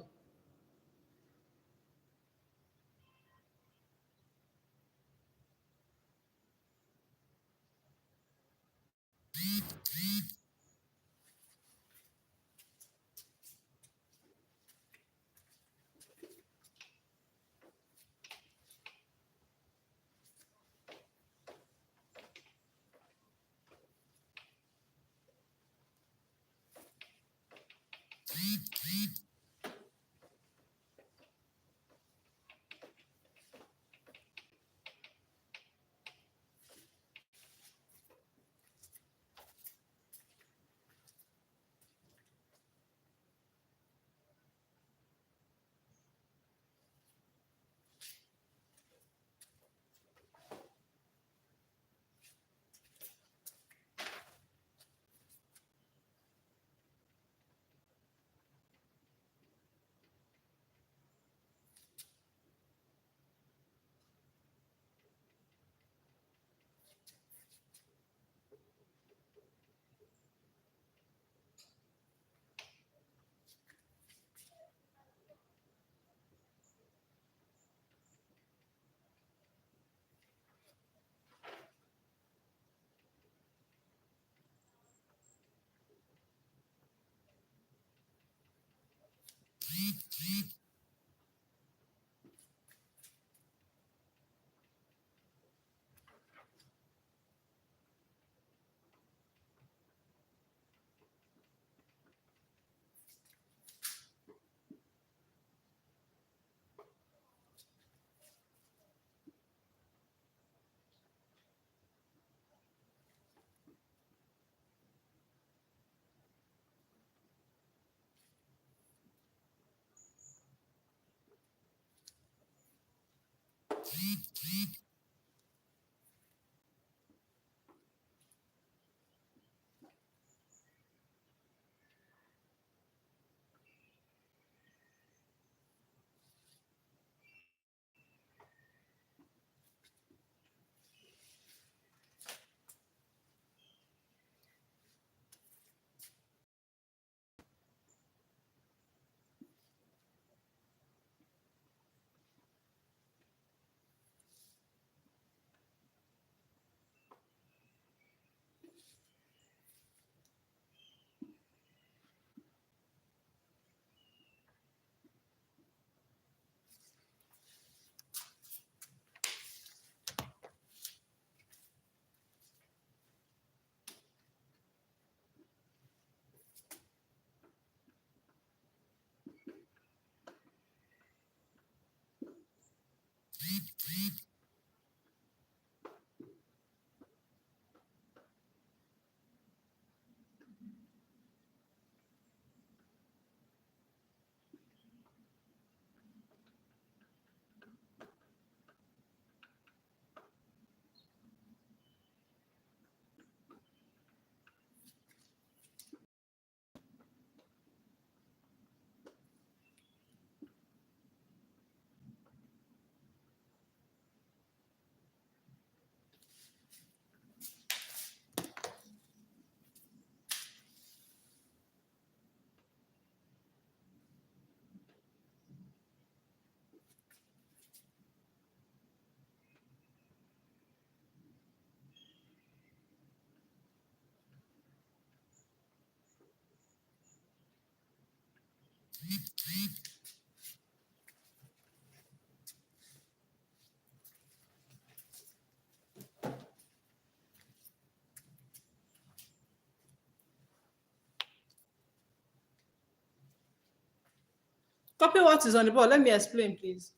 Copy what is on the board. Let me explain, please.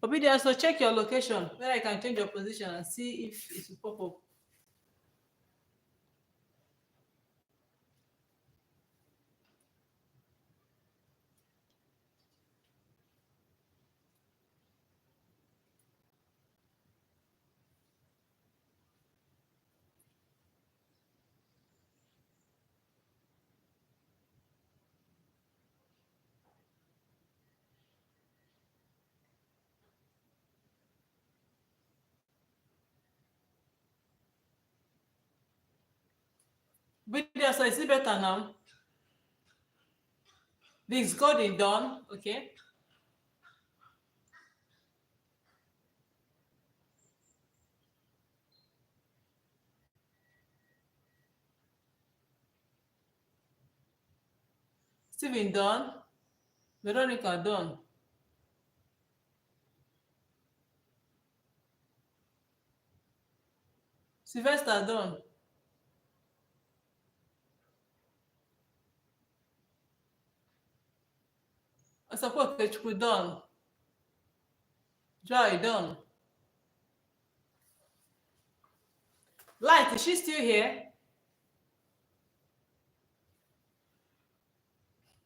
Obedience, so check your location where I can change your position and see if it will pop up. Obedience, so is it better now? This coding done, okay? Stephen done. Veronica done. Sylvester done. Asapo Okechukwu done. Joy done. Light, is she still here?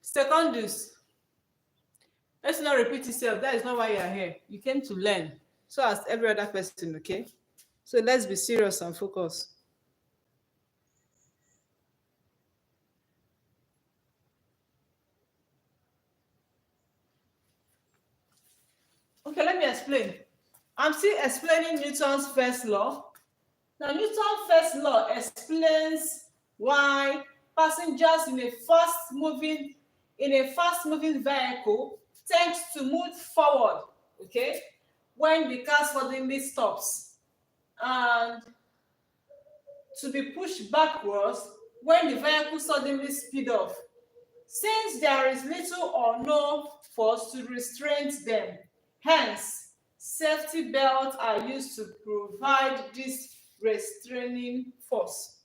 Secondus. Let's not repeat itself. That is not why you are here. You came to learn. So as every other person, okay? So let's be serious and focus. Okay, let me explain. I'm still explaining Newton's first law. Now, Newton's first law explains why passengers in a fast-moving vehicle tend to move forward, okay, when the car suddenly stops, and to be pushed backwards when the vehicle suddenly speeds up, since there is little or no force to restrain them. Hence, safety belts are used to provide this restraining force.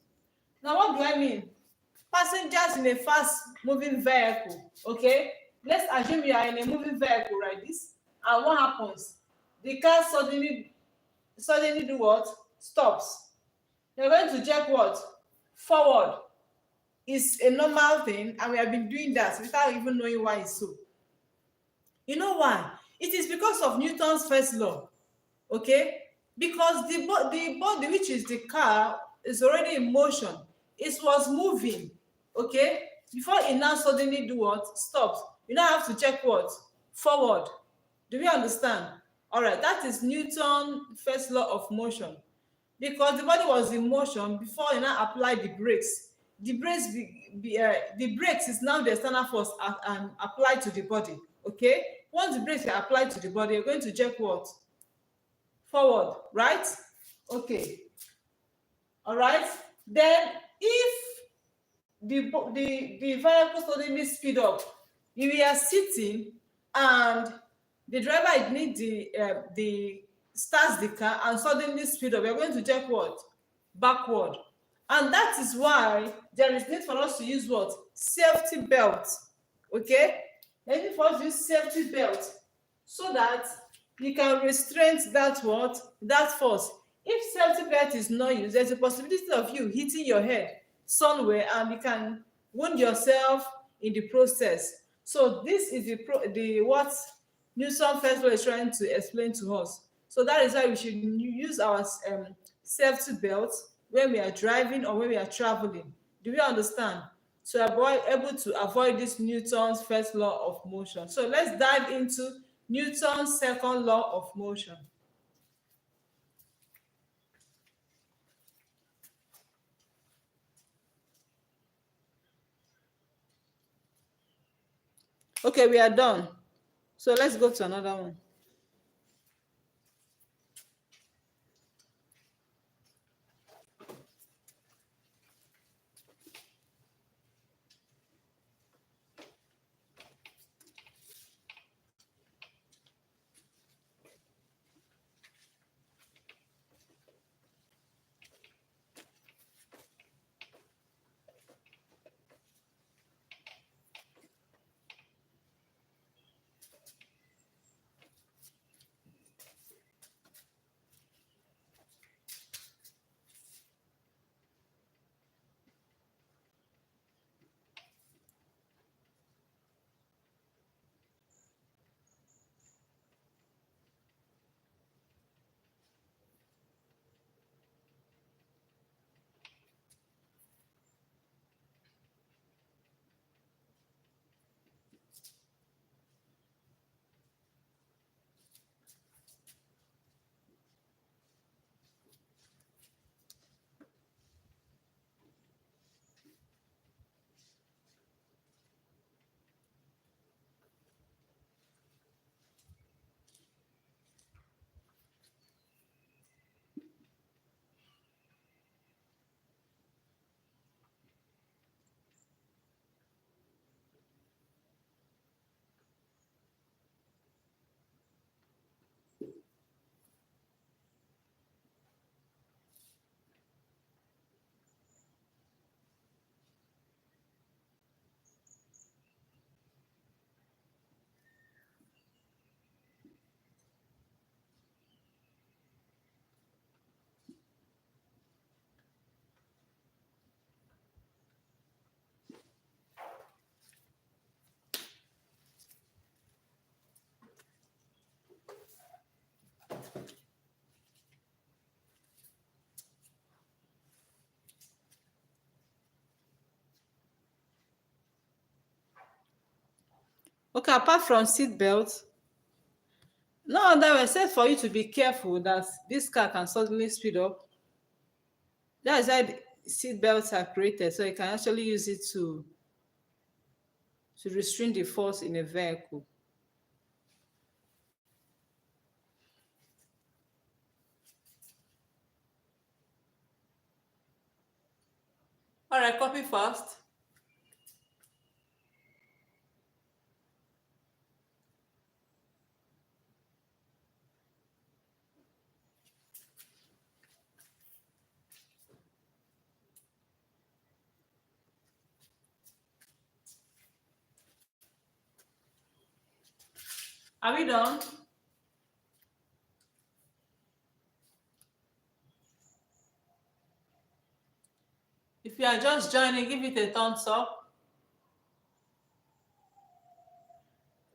Now, what do I mean? Passengers in a fast-moving vehicle, okay? Let's assume you are in a moving vehicle like this, and what happens? The car suddenly do what? Stops. You're going to jerk what? Forward. Is a normal thing, and we have been doing that without even knowing why it's so. You know why? It is because of Newton's first law, okay? Because the body, which is the car, is already in motion. It was moving, okay? Before it now suddenly do what? Stops. You now have to check what? Forward. Do we understand? All right, that is Newton's first law of motion. Because the body was in motion before you now apply the brakes. The brakes is now the external force applied to the body. Okay, once the brakes are applied to the body, you're going to check what? Forward, right? Okay. All right. Then if the vehicle suddenly speed up, you are sitting, and the driver need the starts the car and suddenly speed up, we are going to check what? Backward. And that is why there is need for us to use what? Safety belt. Okay, there is need for us to use safety belt so that you can restrain that what? That force. If safety belt is not used, there's a possibility of you hitting your head somewhere, and you can wound yourself in the process. So this is the what Newton first law is trying to explain to us. So that is why we should use our safety belt when we are driving or when we are traveling. Do we understand? So able to avoid this Newton's first law of motion. So let's dive into Newton's second law of motion. Okay, we are done. So let's go to another one. Okay, apart from seat belt, no other way except for you to be careful that this car can suddenly speed up. That's why the seat belts are created, so you can actually use it to restrain the force in a vehicle. All right, copy fast. Are we done? If you are just joining, give it a thumbs up.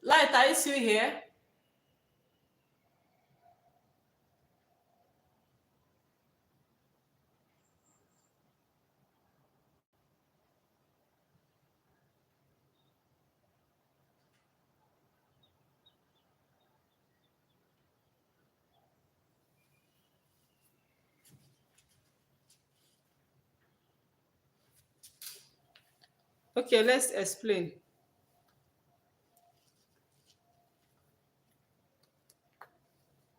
Light, are you still here? Okay, let's explain.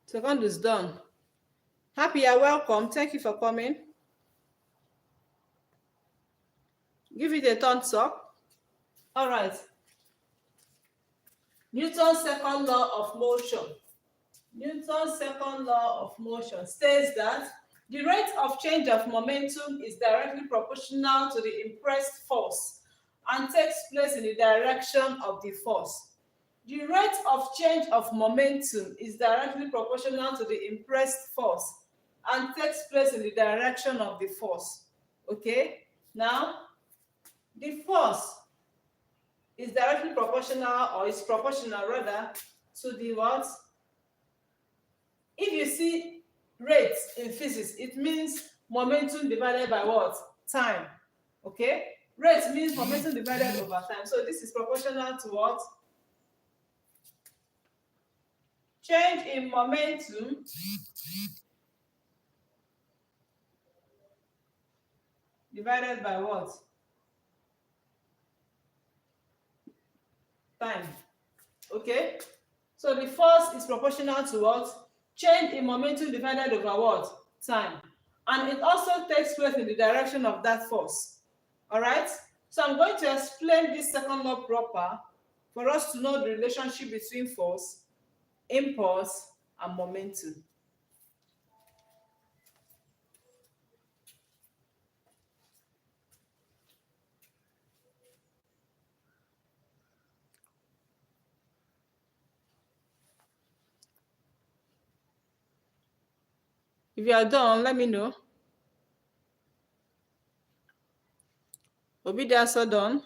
Second is done. Happy, you're welcome. Thank you for coming. Give it a thumbs up. All right. Newton's second law of motion. Newton's second law of motion states that the rate of change of momentum is directly proportional to the impressed force and takes place in the direction of the force. The rate of change of momentum is directly proportional to the impressed force and takes place in the direction of the force. Okay? Now, the force is directly proportional, or is proportional rather, to the what? If you see rate in physics, it means momentum divided by what? Time. Okay? Rate means momentum divided over time. So this is proportional to what? Change in momentum divided by what? Time. Okay? So the force is proportional to what? Change in momentum divided over what? Time. And it also takes place in the direction of that force. All right? So I'm going to explain this second law proper for us to know the relationship between force, impulse, and momentum. If you are done, let me know. Obi, they are so done.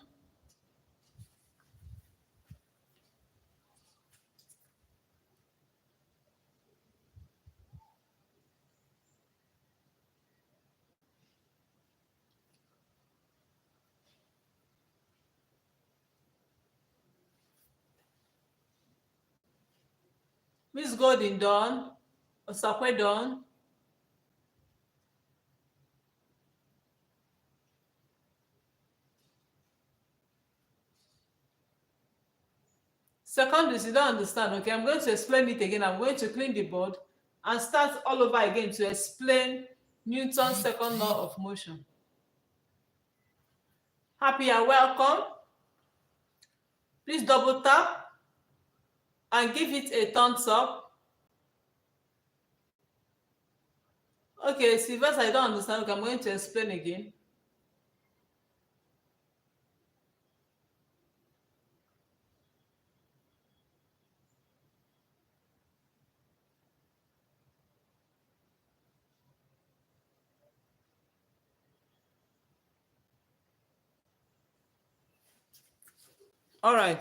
Miss Golden done. Osakwe done. Second is you don't understand. Okay, I'm going to explain it again. I'm going to clean the board and start all over again to explain Newton's second law of motion. Happy and welcome. Please double tap and give it a thumbs up. Okay, Sylvester, I don't understand. Okay, I'm going to explain again. All right.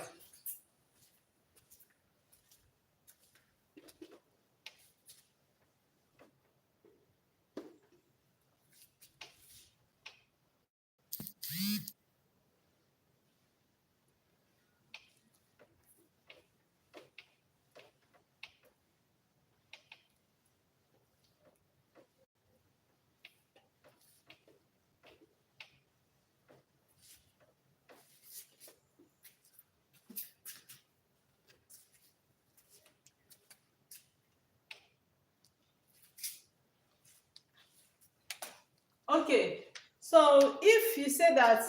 Okay, so if you say that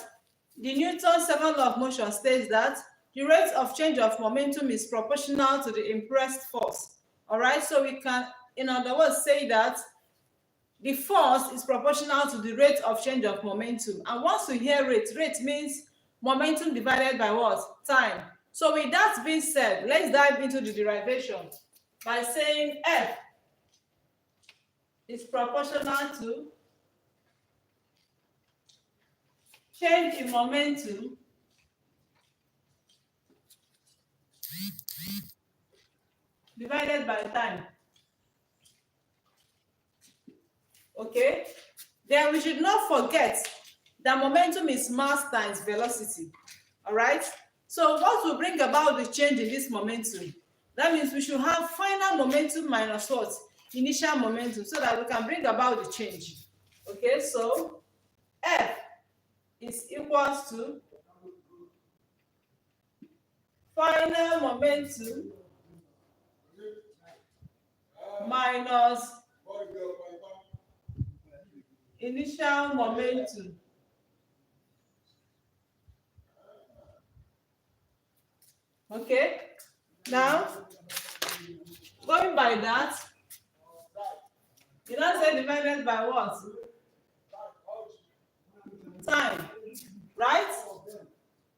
the Newton's second law of motion states that the rate of change of momentum is proportional to the impressed force. All right, so we can, in other words, say that the force is proportional to the rate of change of momentum. And once you hear rate, rate means momentum divided by what? Time. So with that being said, let's dive into the derivation by saying F is proportional to change in momentum divided by time. Okay? Then we should not forget that momentum is mass times velocity. All right? So what will bring about the change in this momentum? That means we should have final momentum minus what? Initial momentum, so that we can bring about the change. Okay, so F is equals to final momentum minus initial momentum. Okay, now going by that, you now say divided by what? Time, right?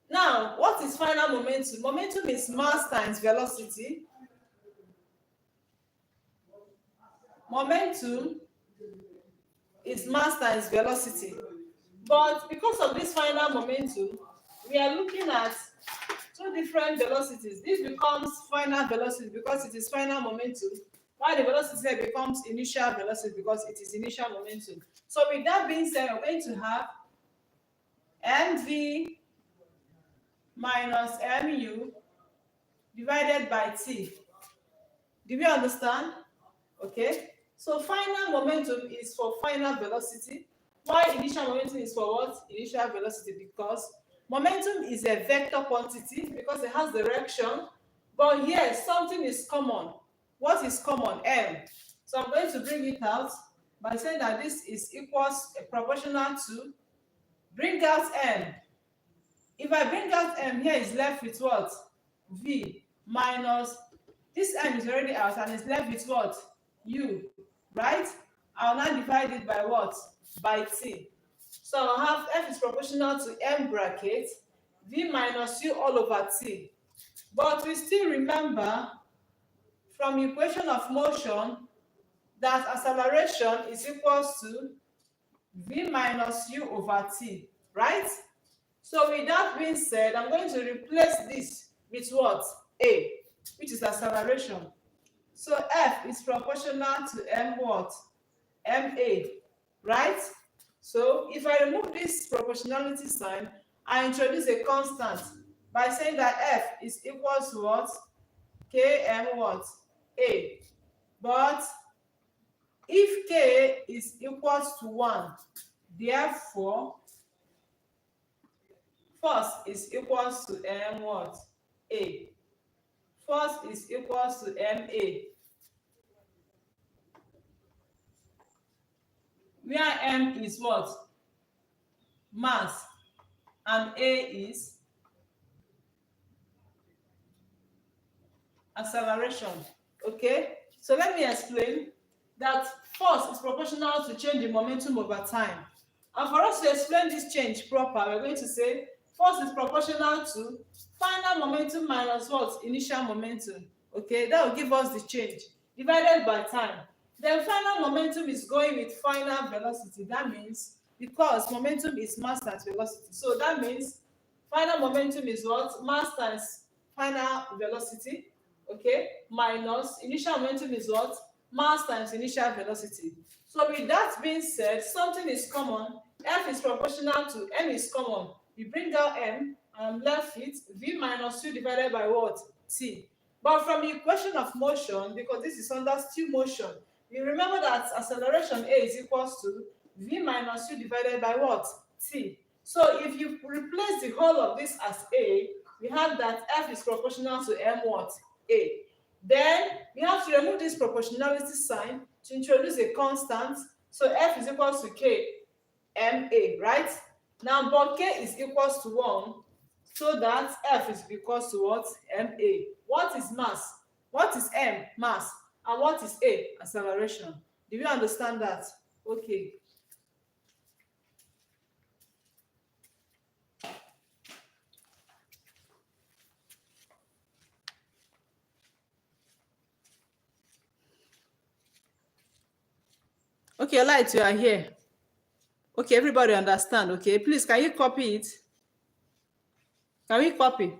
Now, what is final momentum? Momentum is mass times velocity. Momentum is mass times velocity. But because of this final momentum, we are looking at two different velocities. This becomes final velocity because it is final momentum, while the velocity here becomes initial velocity because it is initial momentum. So with that being said, we're going to have mv minus mu divided by t. Do we understand? Okay. So final momentum is for final velocity, while initial momentum is for what? Initial velocity, because momentum is a vector quantity because it has direction, but here something is common. What is common? M. So I'm going to bring it out by saying that this is equals proportional to, bring out M. If I bring out M, here is left with what? V minus, this M is already out and is left with what? U, right? I'll now divide it by what? By T. So I'll have F is proportional to M bracket V minus U all over T. But we still remember from equation of motion that acceleration is equals to V minus U over T, right? So with that being said, I'm going to replace this with what? A, which is acceleration. So F is proportional to M what? MA, right? So if I remove this proportionality sign, I introduce a constant by saying that F is equals to what? Km what? A. But if K is equals to 1, therefore force is equals to M what? A. Force is equals to MA. Where M is what? Mass, and A is acceleration. Okay, so let me explain that force is proportional to change in momentum over time. And for us to explain this change proper, we're going to say force is proportional to final momentum minus what? Initial momentum. Okay, that will give us the change divided by time. Then final momentum is going with final velocity. That means, because momentum is mass times velocity, so that means final momentum is what? Mass times final velocity, okay, minus initial momentum is what? Mass times initial velocity. So with that being said, something is common. F is proportional to M is common. You bring out M and I'm left with V minus U divided by what? T. But from the equation of motion, because this is under still motion, you remember that acceleration A is equals to V minus U divided by what? T. So if you replace the whole of this as A, we have that F is proportional to M what? A. Then we have to remove this proportionality sign to introduce a constant. So F is equals to K. MA, right? Now, but K is equals to 1, so that F is equals to what? MA. What is mass? What is M? Mass. And what is A? Acceleration. Do you understand that? Okay. Okay, Light, you are here. Okay, everybody understand. Okay, please, can you copy it? Can we copy?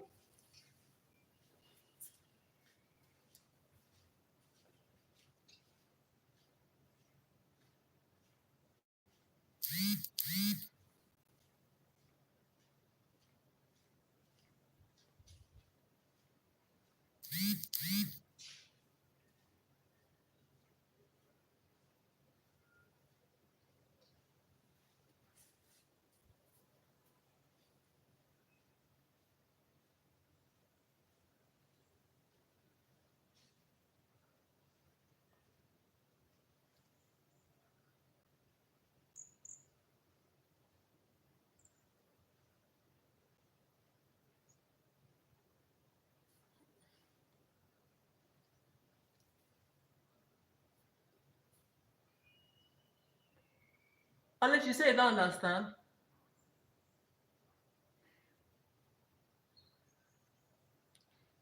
Unless you say you don't understand.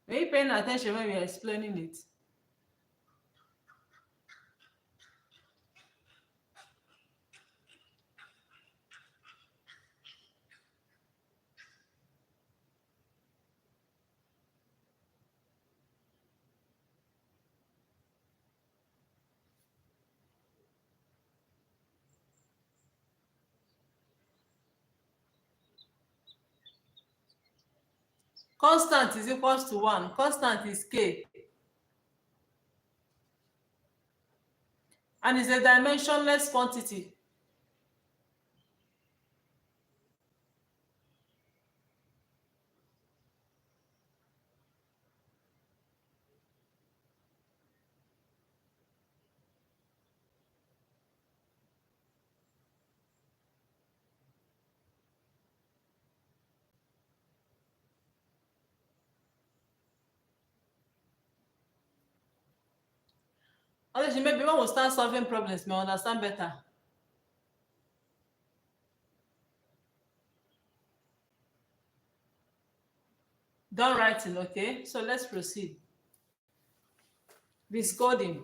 Were you paying attention when we are explaining it? Constant is equals to 1. Constant is K. And it's a dimensionless quantity. Unless maybe when we start solving problems, we understand better. Done writing, okay? So let's proceed. Viscoding.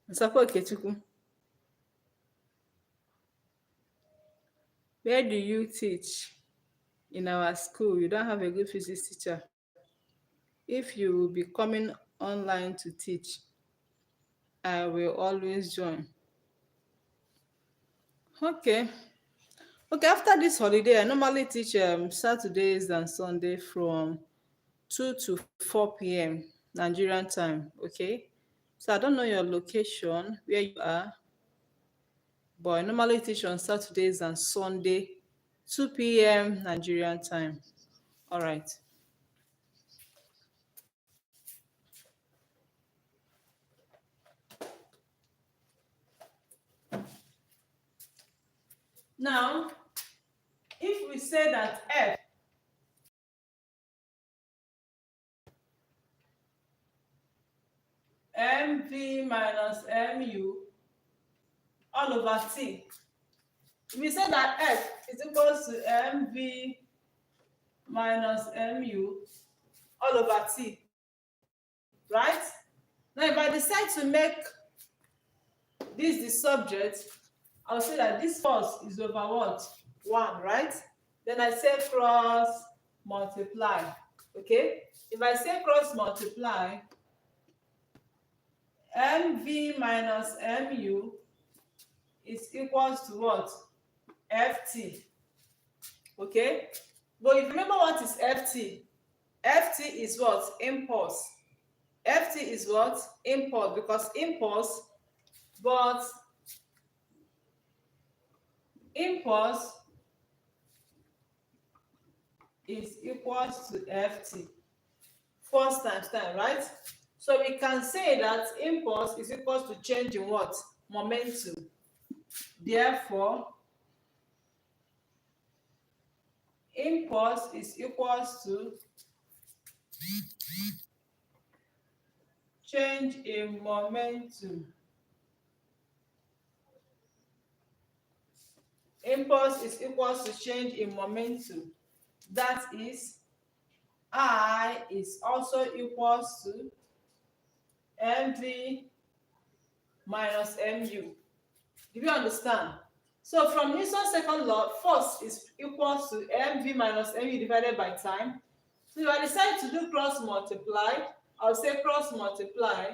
Nsakwa Okechukwu, where do you teach? In our school, you don't have a good physics teacher. If you will be coming online to teach, I will always join. Okay. Okay, after this holiday, I normally teach Saturdays and Sunday from 2 to 4 p.m. Nigerian time. Okay. So I don't know your location, where you are, but I normally teach on Saturdays and Sunday, 2 p.m. Nigerian time. All right. Now, if we say that F mv minus mu all over t, if we say that F is equals to mv minus mu all over t, right? Now, if I decide to make this is the subject, I'll say that this force is over what? 1, right? Then I say cross multiply. Okay? If I say cross multiply, mv minus mu is equals to what? Ft. Okay? But if you remember what is Ft, Ft is what? Impulse. Ft is what? Impulse, because but impulse is equals to Ft. Force times time, right? So we can say that impulse is equals to change in what? Momentum. Therefore, impulse is equals to change in momentum. Impulse is equals to change in momentum. That is, I is also equals to mv minus mu. Do you understand? So from Newton's second law, force is equals to mv minus mu divided by time. So if I decide to do cross multiply, I'll say cross multiply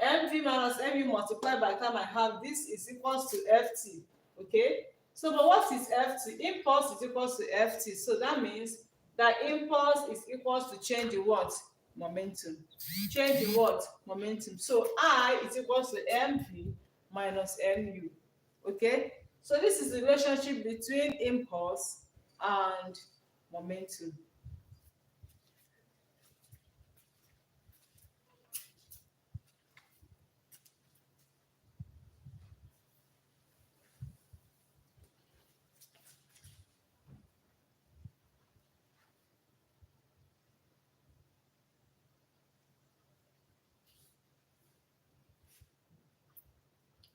mv minus mu multiplied by time I have this is equals to ft. Okay, so but what is ft? Impulse is equals to ft, so that means that impulse is equals to change in what? Momentum. Change in what? Momentum. So I is equals to mv minus mu. Okay, so this is the relationship between impulse and momentum.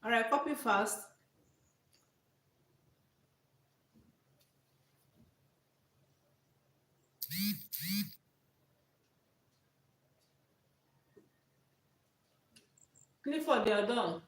All right, copy fast. Clifford, they are done.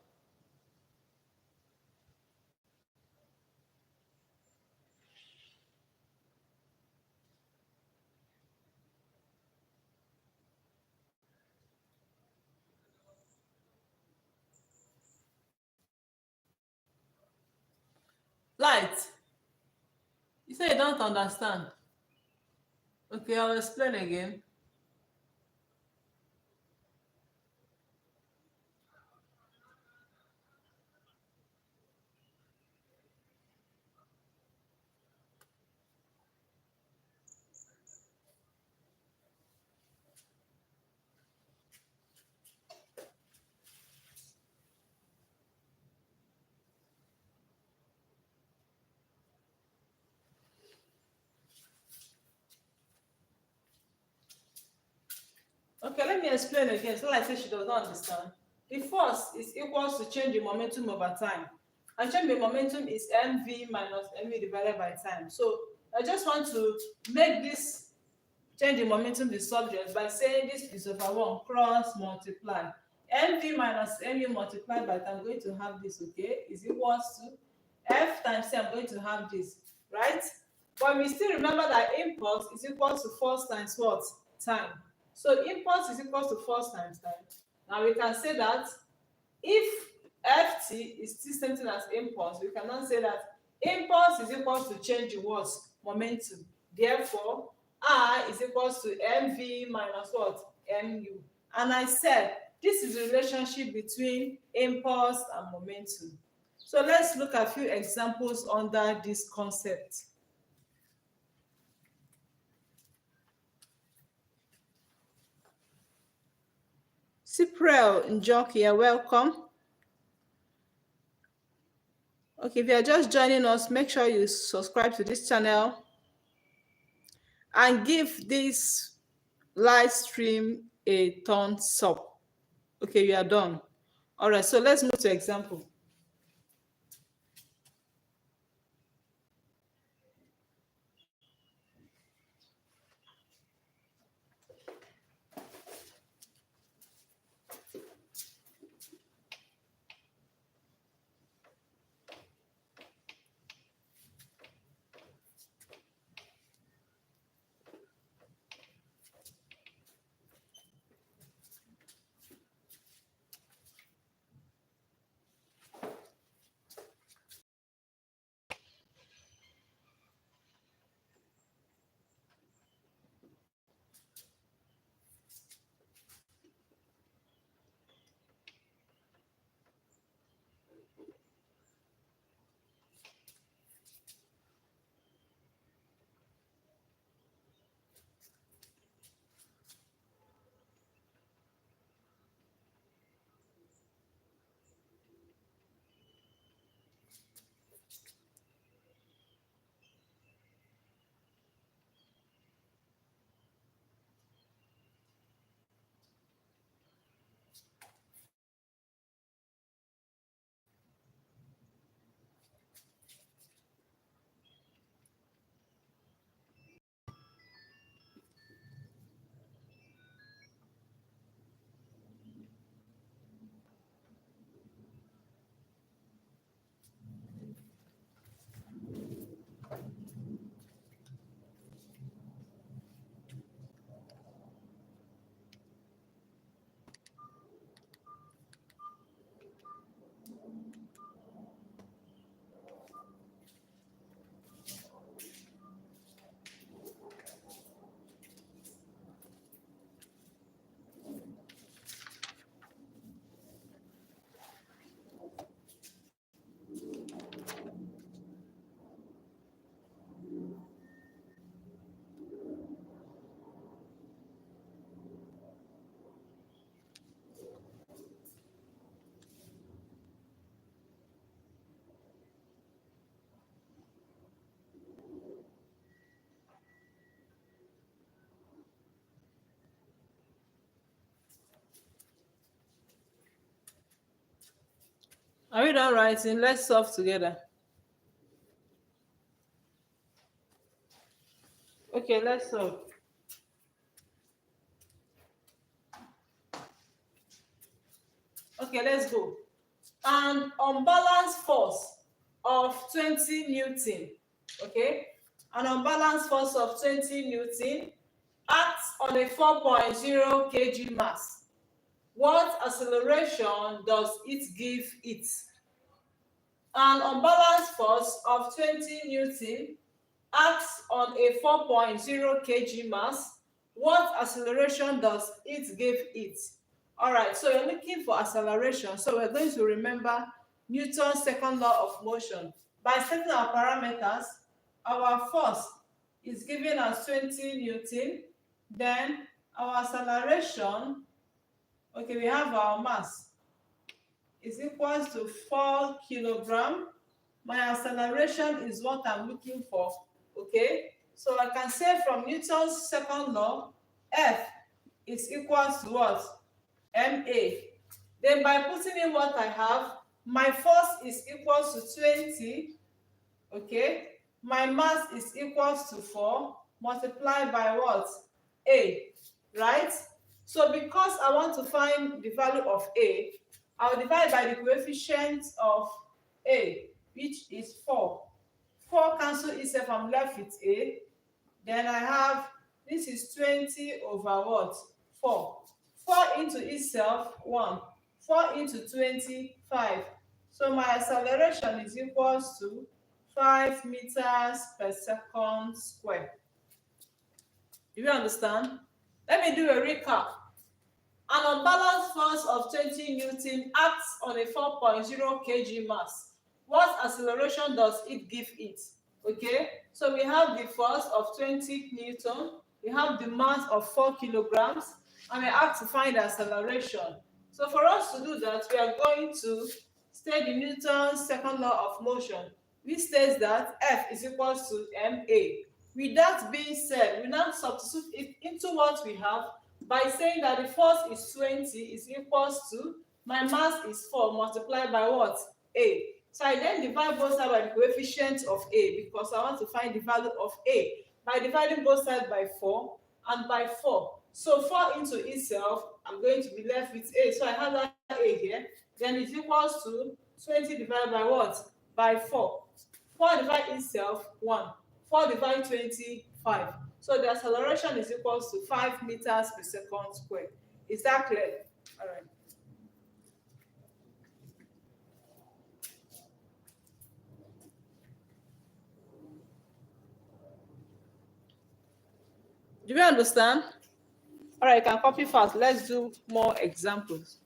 Light, you say you don't understand. Okay, I'll explain again. Okay, let me explain again. So like I say she does not understand. The force is equals to change in momentum over time. And change in momentum is mv minus mu divided by time. So I just want to make this change in momentum the subject by saying this is over 1 cross multiply. Mv minus mu multiplied by time, I'm going to have this, okay, is equals to f times c, I'm going to have this, right? But we still remember that impulse is equals to force times what? Time. So impulse is equals to force times time. Now we can say that if ft is still same thing as impulse, we can now say that impulse is equals to change in what? Momentum. Therefore, I is equals to mv minus what? Mu. And I said this is the relationship between impulse and momentum. So let's look at a few examples under this concept. Cypriel Njoki, you're welcome. Okay, if you're just joining us, make sure you subscribe to this channel and give this live stream a thumbs up. Okay, we are done. All right, so let's move to example. Are we done writing? Let's solve together. Okay, let's solve. Okay, let's go. An unbalanced force of 20 Newton, okay? An unbalanced force of 20 Newton acts on a 4.0 kg mass. What acceleration does it give it? An unbalanced force of 20 Newton acts on a 4.0 kg mass. What acceleration does it give it? All right, so you're looking for acceleration. So we're going to remember Newton's second law of motion. By setting our parameters, our force is given as 20 Newton. Then our acceleration, okay, we have our mass is equals to 4 kilogram. My acceleration is what I'm looking for, okay? So I can say from Newton's second law, F is equals to what? ma. Then by putting in what I have, my force is equals to 20, okay? My mass is equals to 4 multiplied by what? A, right? So because I want to find the value of A, I'll divide by the coefficient of A, which is 4. 4 cancel itself, I'm left with A. Then I have, this is 20 over what? 4. 4 into itself, 1. 4 into 20, 5. So my acceleration is equals to 5 meters per second square. Do you understand? Let me do a recap. An unbalanced force of 20 Newton acts on a 4.0 kg mass. What acceleration does it give it? Okay, so we have the force of 20 Newton, we have the mass of 4 kilograms, and we have to find the acceleration. So for us to do that, we are going to state the Newton's second law of motion, which states that F is equals to ma. With that being said, we now substitute it into what we have by saying that the force is 20 is equals to my mass is 4 multiplied by what? A. So I then divide both sides by the coefficient of A because I want to find the value of A by dividing both sides by 4 and by 4. So 4 into itself, I'm going to be left with A. So I have that A here. Then it's equals to 20 divided by what? By 4. 4 divided itself, 1. 4 divided 20, 5. So the acceleration is equals to 5 meters per second square. Is that clear? All right. Do you understand? All right, you can copy fast. Let's do more examples.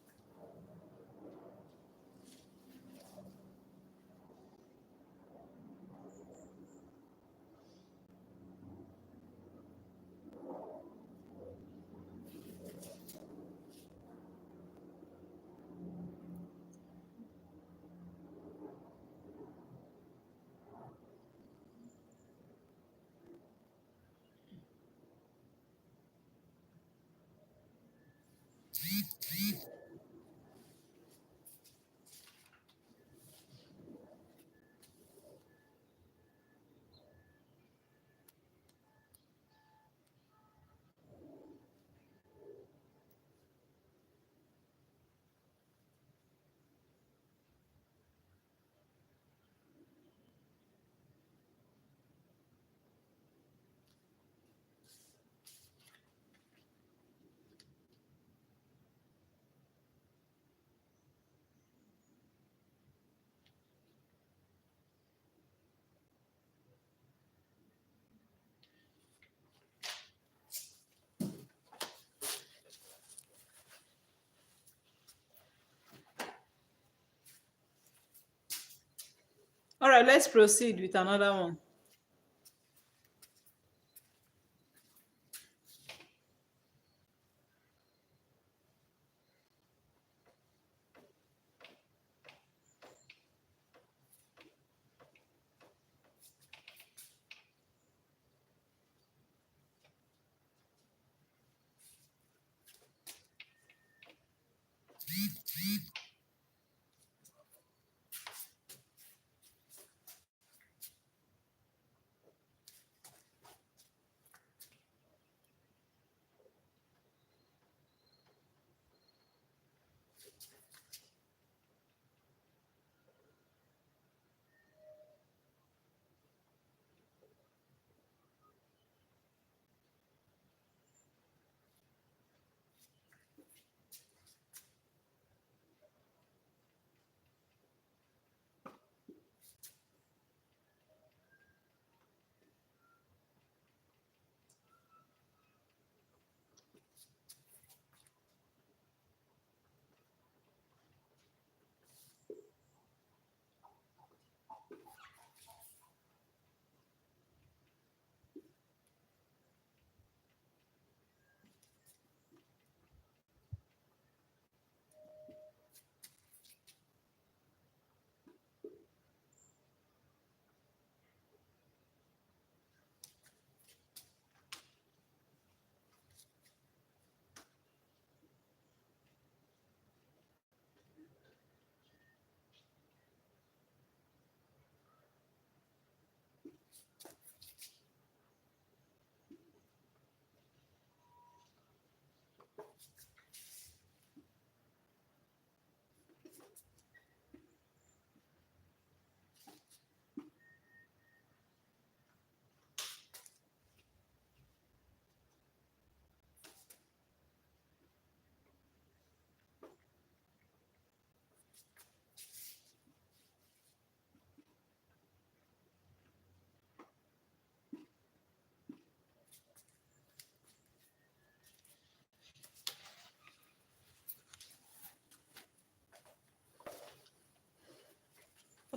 All right, let's proceed with another one.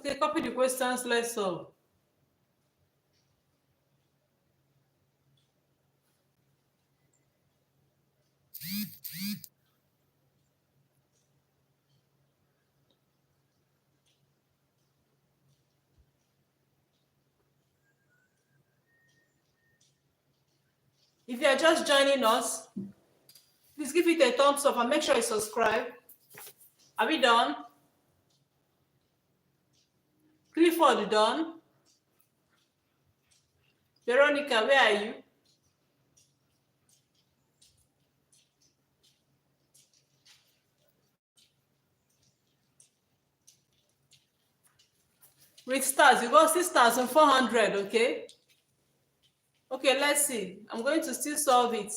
Okay, copy the questions, let's solve. If you are just joining us, please give it a thumbs up and make sure you subscribe. Are we done? Clifford, done? Veronica, where are you? With stars, you got 6,400, okay? Okay, let's see. I'm going to still solve it.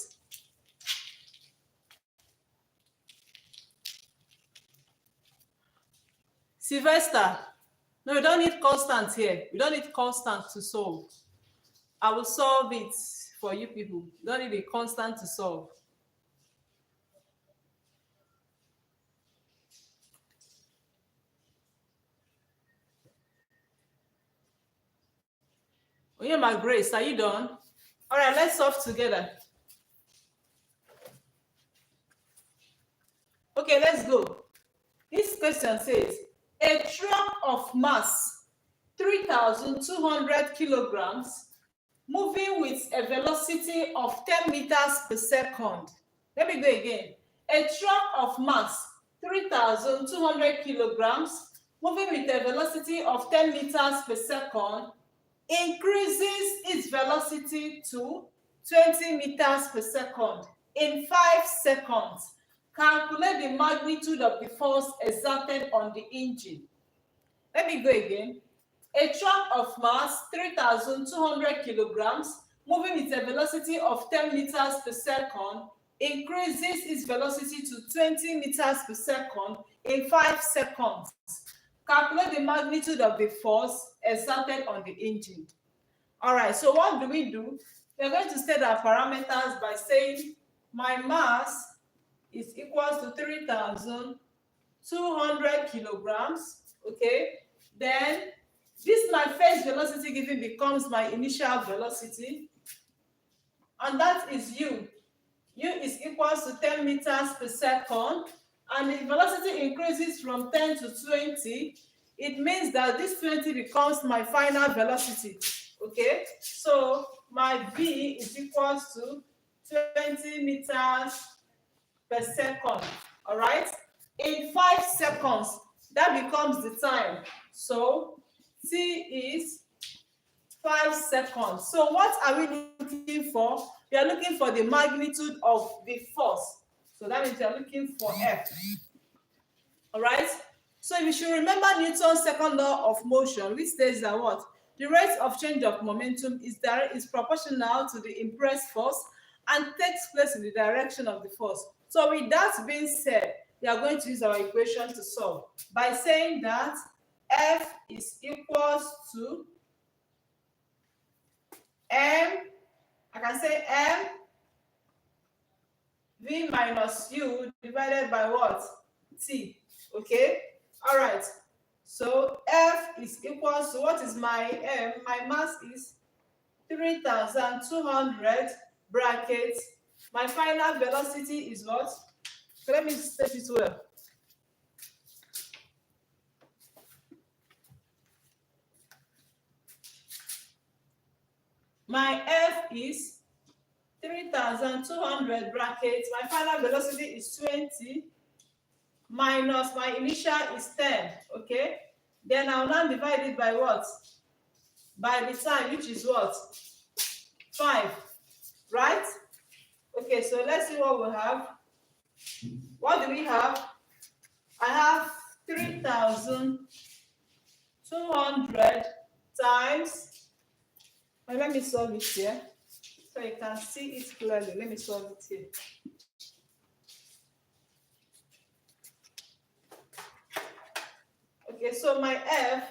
Sylvester, no, we don't need constant here. We don't need constant to solve. I will solve it for you people. You don't need a constant to solve. My Grace, are you done? All right, let's solve together. Okay, let's go. This question says, a truck of mass 3,200 kilograms moving with a velocity of 10 meters per second. Let me go again. A truck of mass 3,200 kilograms moving with a velocity of 10 meters per second increases its velocity to 20 meters per second in 5 seconds. Calculate the magnitude of the force exerted on the engine. Let me go again. A truck of mass 3,200 kilograms moving with a velocity of 10 meters per second increases its velocity to 20 meters per second in 5 seconds. Calculate the magnitude of the force exerted on the engine. All right, so what do? We're going to state our parameters by saying my mass is equal to 3,200 kilograms, okay? Then this my first velocity given becomes my initial velocity, and that is u. U is equal to 10 meters per second, and the velocity increases from 10 to 20. It means that this 20 becomes my final velocity, okay? So my v is equal to 20 meters per second, all right? In 5 seconds, that becomes the time. So t is 5 seconds. So what are we looking for? We are looking for the magnitude of the force. So that means we are looking for F. All right? So you should remember Newton's second law of motion, which says that what? The rate of change of momentum is proportional to the impressed force and takes place in the direction of the force. So with that being said, we are going to use our equation to solve by saying that F is equals to m, I can say m v minus u divided by what? T. Okay? All right. So F is equals to, what is my m? My mass is 3,200 brackets. My final velocity is what? So let me state it well. My F is 3,200 brackets. My final velocity is 20 minus my initial is 10. Okay? Then I'll now divide it by what? By the time, which is what? 5. Right? Okay, so let's see what we have. What do we have? I have 3,200 times. Well, let me solve it here so you can see it clearly. Let me solve it here. Okay, so my F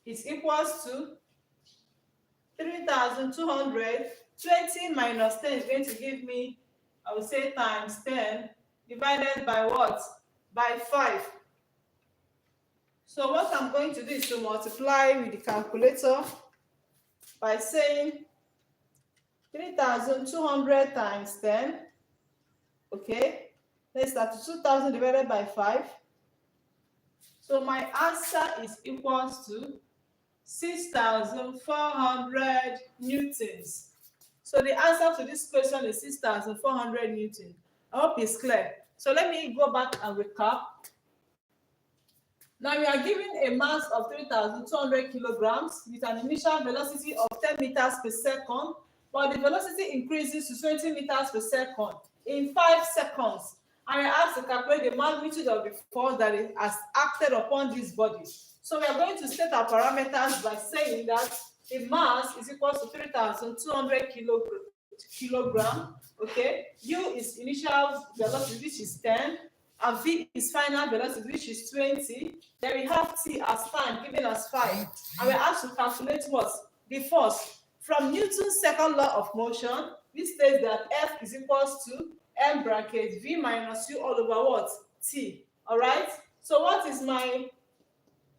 is equals to 3,200. 20 minus 10 is going to give me, I would say, times 10 divided by what? By 5. So what I'm going to do is to multiply with the calculator by saying 3,200 times 10. Okay, let's start to 2,000 divided by 5. So my answer is equals to 6,400 newtons. So the answer to this question is 6,400 newtons. I hope it's clear. So let me go back and recap. Now we are given a mass of 3,200 kilograms with an initial velocity of 10 meters per second, but the velocity increases to 20 meters per second in 5 seconds. And we are asked to calculate the magnitude of the force that has acted upon this body. So we are going to set our parameters by saying that the mass is equal to 3,200 kilogram. Okay, U is initial velocity, which is 10, and V is final velocity, which is 20. Then we have T as time, given as 5. And we're asked to calculate what? The force. From Newton's second law of motion, this states that F is equals to M bracket V minus U all over what? T. All right? So what is my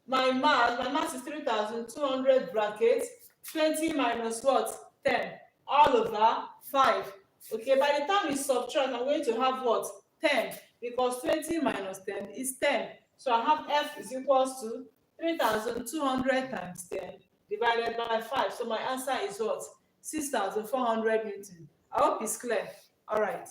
mass? My mass is 3,200 brackets, 20 minus what? 10. All over 5. Okay, by the time we subtract, I'm going to have what? 10. Because 20 minus 10 is 10. So I have F is equals to 3,200 times 10 divided by 5. So my answer is what? 6,400 Newton. I hope it's clear. All right.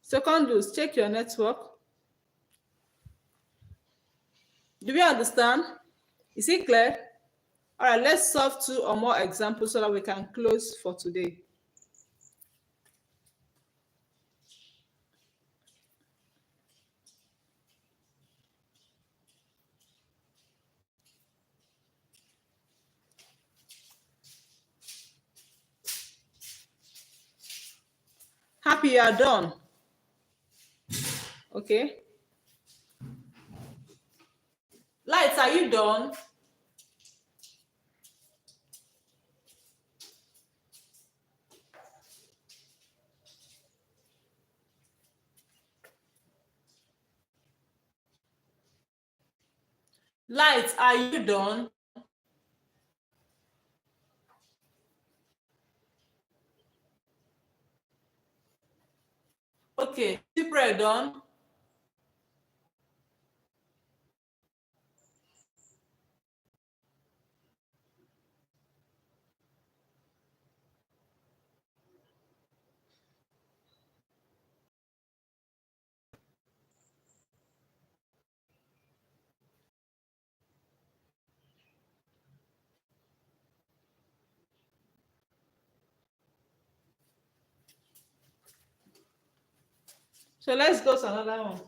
Secondus, check your network. Do we understand? Is it clear? All right, let's solve 2 or more examples so that we can close for today. Happy you are done. Okay. Lights, are you done? Lights, are you done? Okay, Cyprian done. So let's go to another one.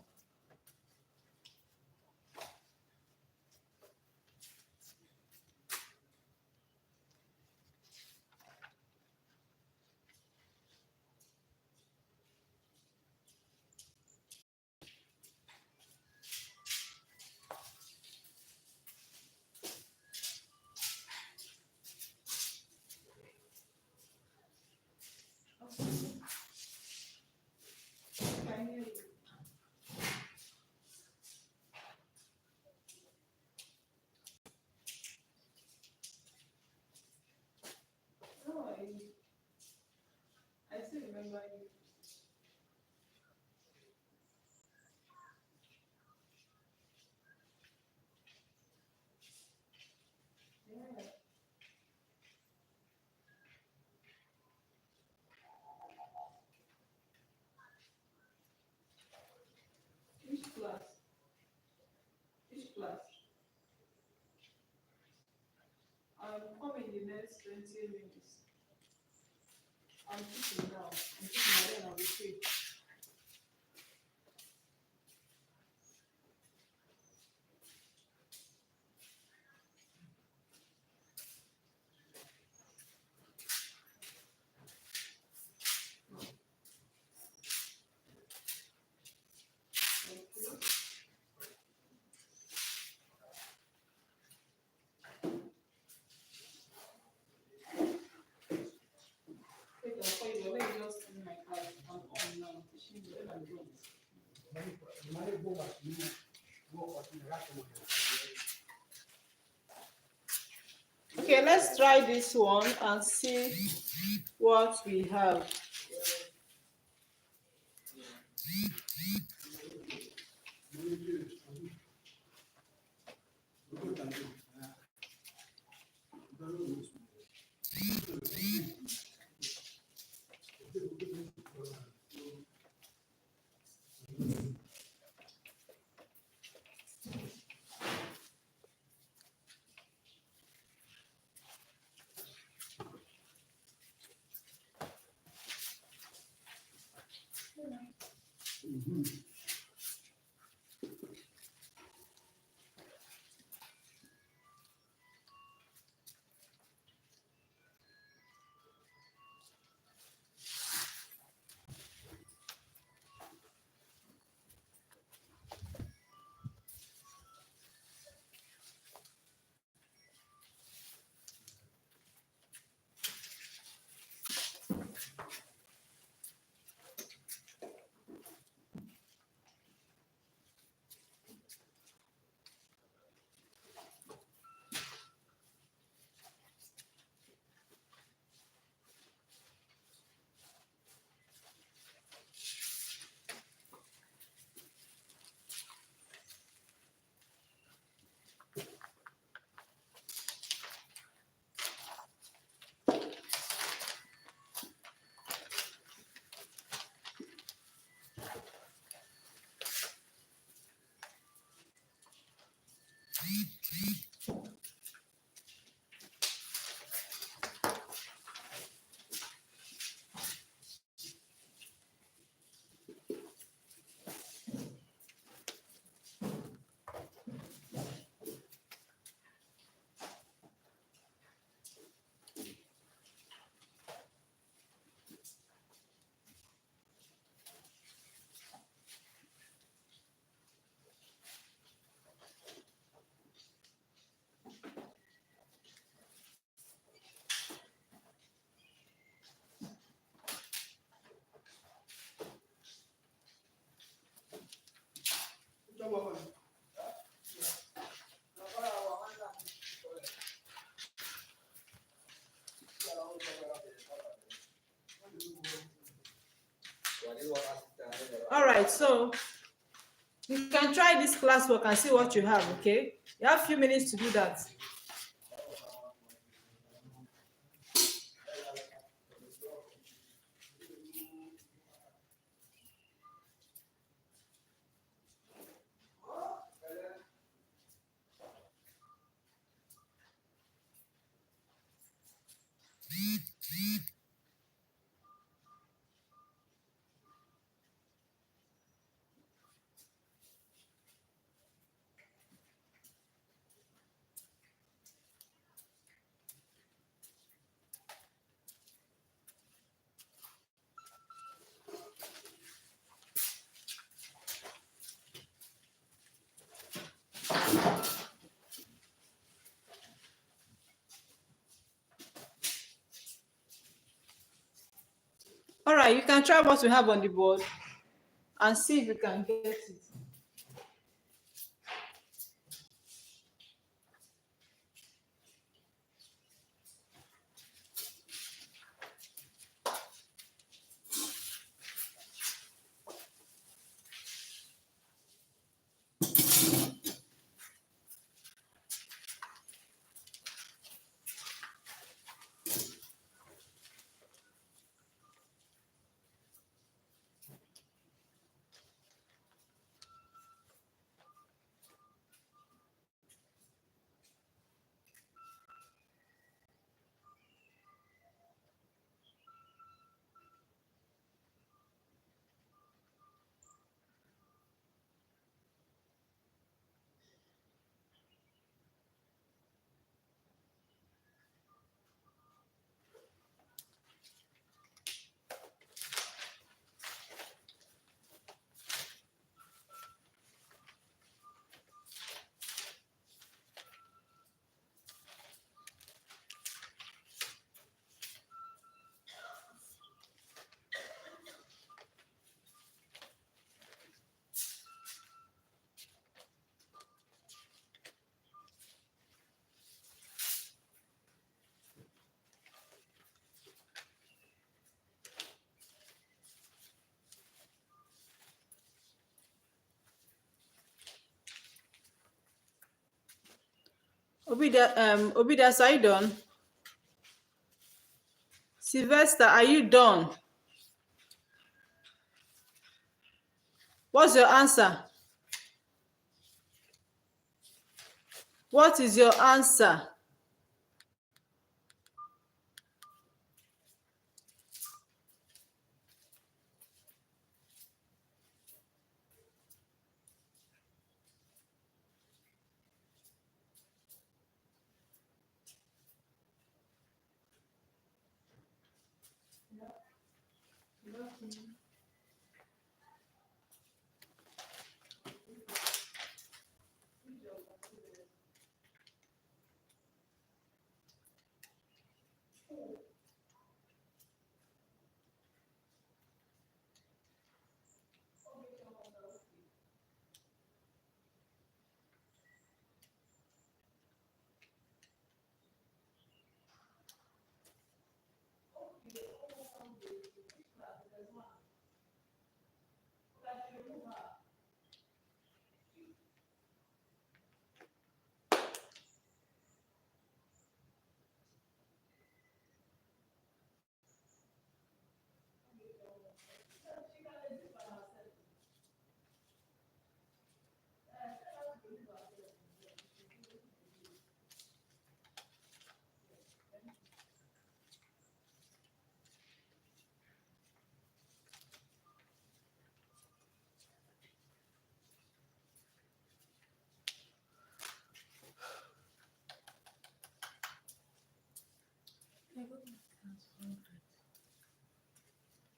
I still remember you. Which class? Which class? I'll come in the next 20 minutes. I'm teaching now. I'm teaching and then I'll be free. Take your phone, let me just in my class. Okay, let's try this one and see what we have. All right, so you can try this classwork and see what you have, okay? You have a few minutes to do that. All right, you can try what we have on the board and see if you can get it. Obidas, are you done? Sylvester, are you done? What's your answer? What is your answer?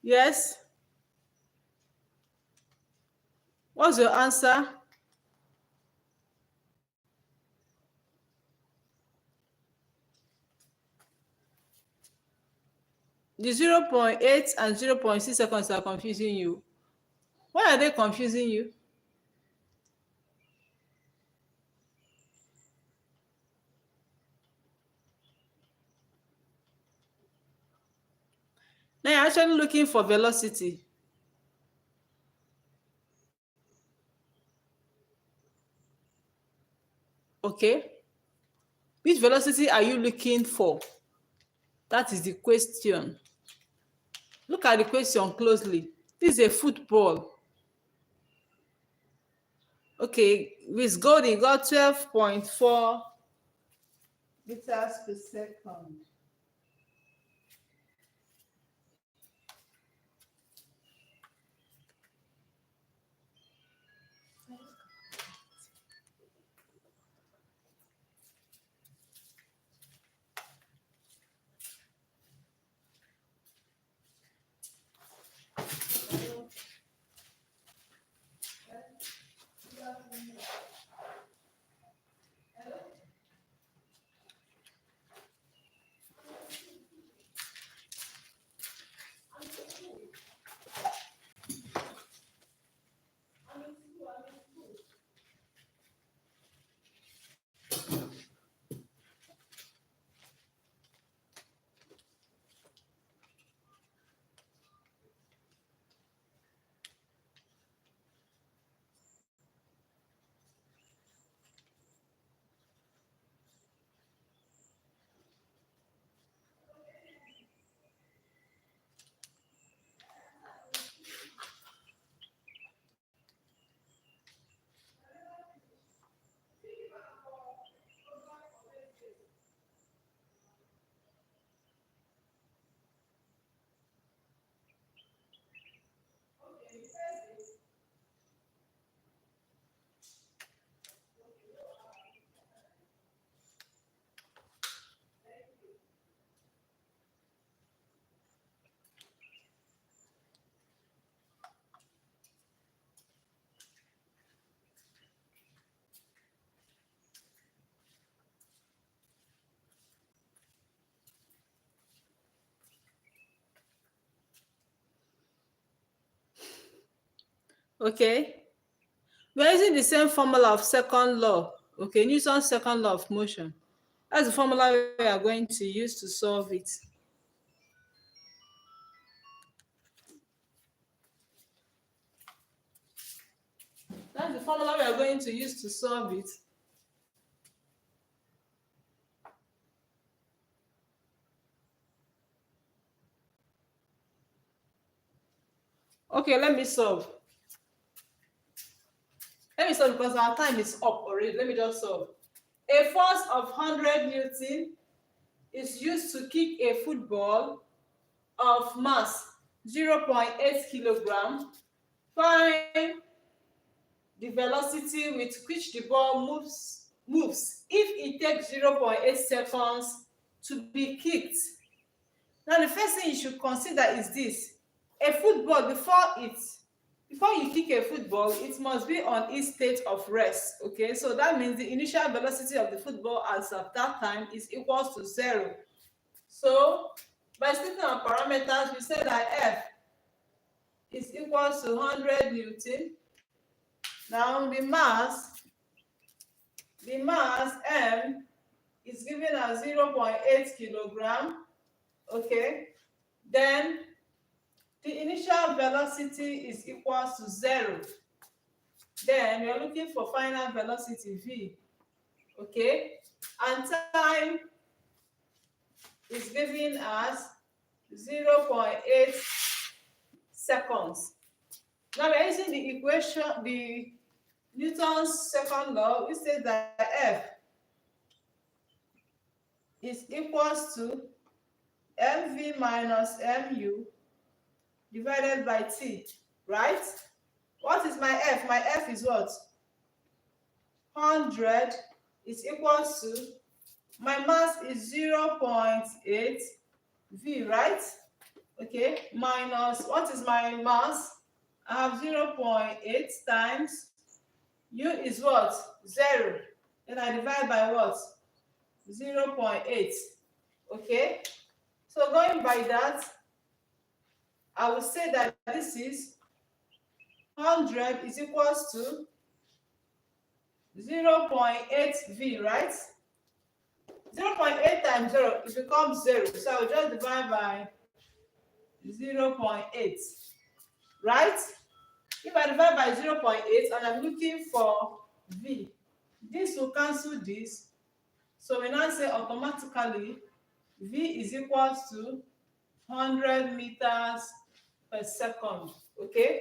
Yes? What's your answer? The 0.8 and 0.6 seconds are confusing you. Why are they confusing you? Now you're actually looking for velocity. Okay? Which velocity are you looking for? That is the question. Look at the question closely. This is a football. Okay, Miss Goldie got 12.4 meters per second. Okay? We're using the same formula of second law. Okay, Newton's second law of motion. That's the formula we are going to use to solve it. That's the formula we are going to use to solve it. Okay, let me solve. Let me solve because our time is up already. Let me just solve. A force of 100 Newton is used to kick a football of mass 0.8 kilogram. Find the velocity with which the ball moves if it takes 0.8 seconds to be kicked. Now the first thing you should consider is this: a football, before you kick a football, it must be on its state of rest. Okay, so that means the initial velocity of the football as of that time is equals to 0. So by stating our parameters, we say that F is equals to 100 Newton. Now the mass M is given as 0.8 kilogram. Okay, then the initial velocity is equals to 0. Then we are looking for final velocity V. Okay, and time is given as 0.8 seconds. Now we are using the equation, the Newton's second law, which says that F is equals to mv minus mu divided by t, right? What is my F? My F is what? 100 is equals to, my mass is 0.8 v, right? Okay, minus, what is my mass? I have 0.8 times u is what? 0. Then I divide by what? 0.8. Okay, so going by that, I will say that this is 100 is equals to 0.8 v, right? 0.8 times 0, it becomes 0. So I will just divide by 0.8, right? If I divide by 0.8 and I'm looking for v, this will cancel this. So we now say automatically v is equals to 100 meters per second. Okay,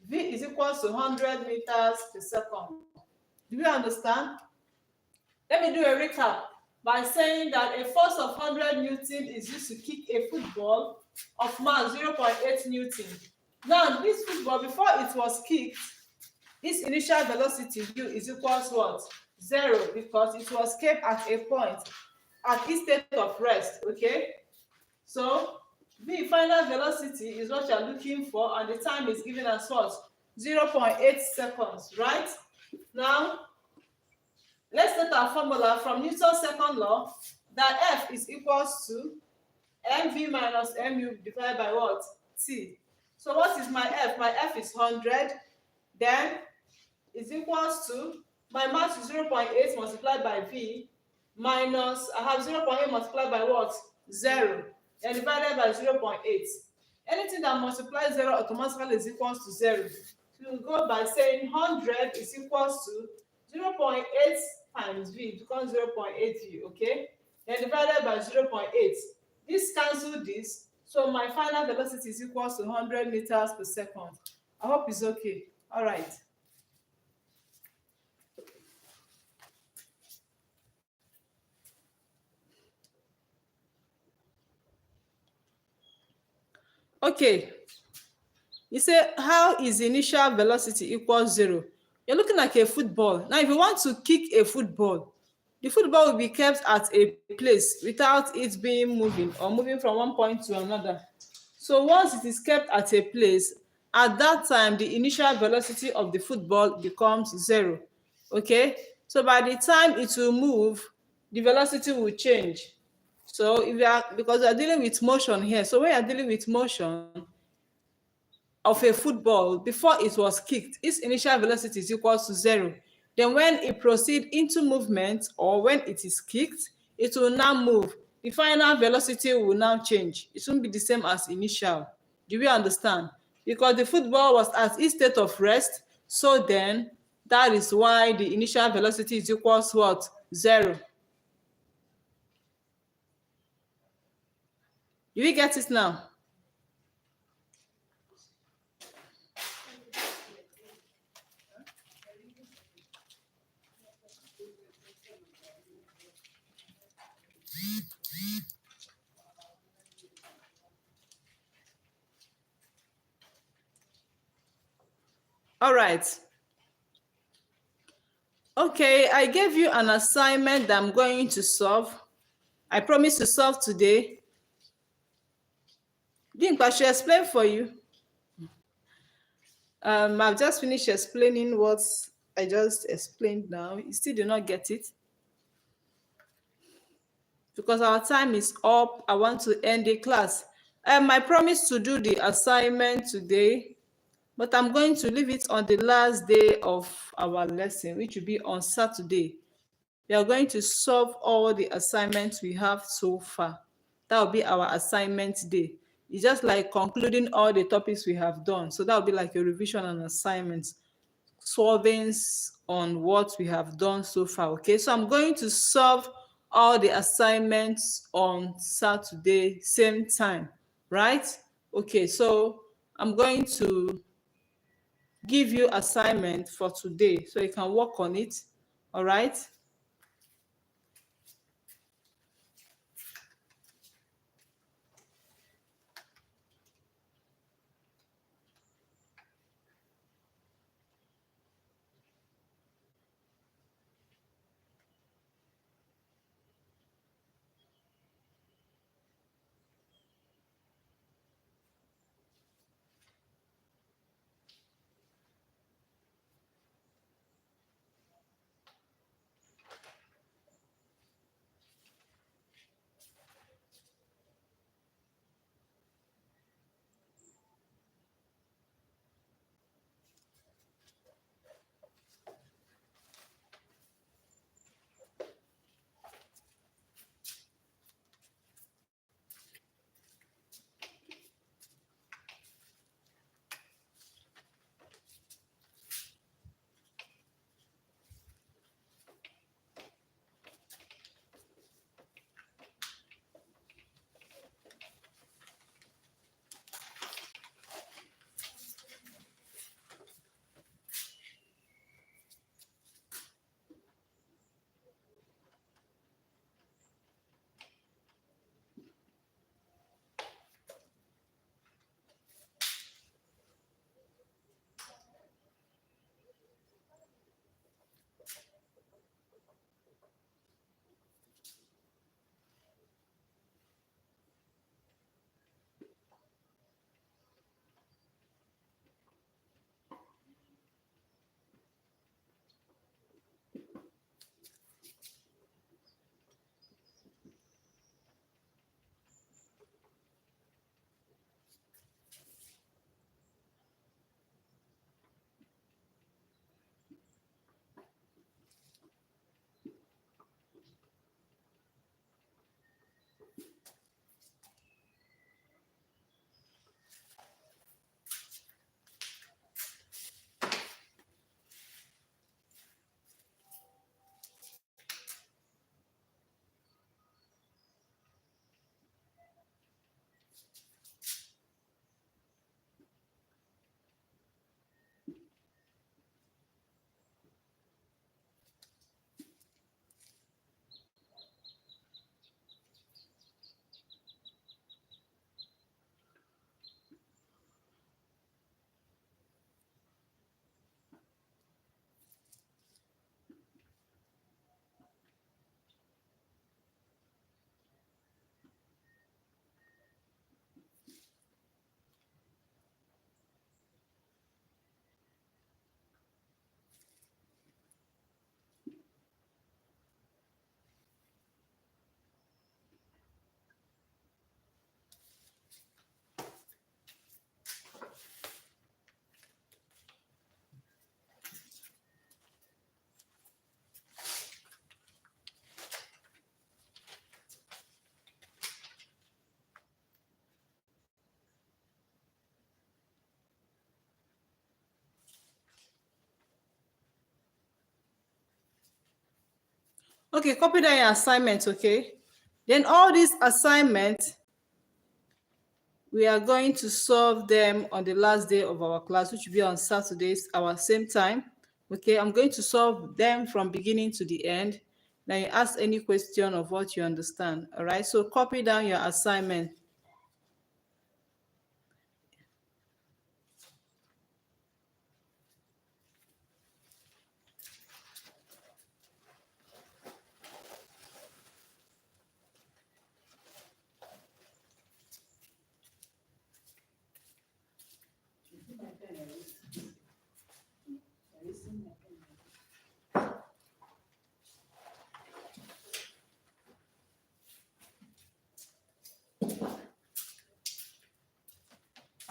v is equals to 100 meters per second. Do you understand? Let me do a recap by saying that a force of 100 Newton is used to kick a football of mass 0.8 Newton. Now this football, before it was kicked, its initial velocity u is equals to what? 0, because it was kept at a point at its state of rest. Okay, so v final velocity is what you are looking for, and the time is given as what? 0.8 seconds, right? Now let's set our formula from Newton's second law, that F is equals to mv minus mu divided by what? T. So what is my F? My F is 100, then is equals to, my mass is 0.8 multiplied by v minus, I have 0.8 multiplied by what? 0, and divided by 0.8. Anything that multiplies 0 automatically is equals to 0. So we'll go by saying 100 is equals to 0.8 times v, it becomes 0.8 v. Okay, then divided by 0.8. This cancels this, so my final velocity is equals to 100 meters per second. I hope it's okay. All right. Okay, you say how is initial velocity equals 0? You're looking at a football. Now if you want to kick a football, the football will be kept at a place without it being moving or moving from one point to another. So once it is kept at a place, at that time the initial velocity of the football becomes 0. Okay, so by the time it will move, the velocity will change. So if you are, because we are dealing with motion here, so when you are dealing with motion of a football, before it was kicked, its initial velocity is equals to 0. Then when it proceeds into movement, or when it is kicked, it will now move. The final velocity will now change. It won't be the same as initial. Do we understand? Because the football was at its state of rest, so then that is why the initial velocity is equals to what? 0. Do we get it now? All right. Okay, I gave you an assignment that I'm going to solve. I promise to solve today. Dimpa should explain for you. I've just finished explaining what I just explained now. You still do not get it? Because our time is up, I want to end the class. I promised to do the assignment today, but I'm going to leave it on the last day of our lesson, which will be on Saturday. We are going to solve all the assignments we have so far. That will be our assignment day. It's just like concluding all the topics we have done. So that will be like a revision and assignment, solvings on what we have done so far. Okay, so I'm going to solve all the assignments on Saturday, same time, right? Okay, so I'm going to give you assignment for today so you can work on it. All right. Okay, copy down your assignments, okay? Then all these assignments, we are going to solve them on the last day of our class, which will be on Saturdays, our same time. Okay, I'm going to solve them from beginning to the end. Now you ask any question of what you understand. All right, so copy down your assignment.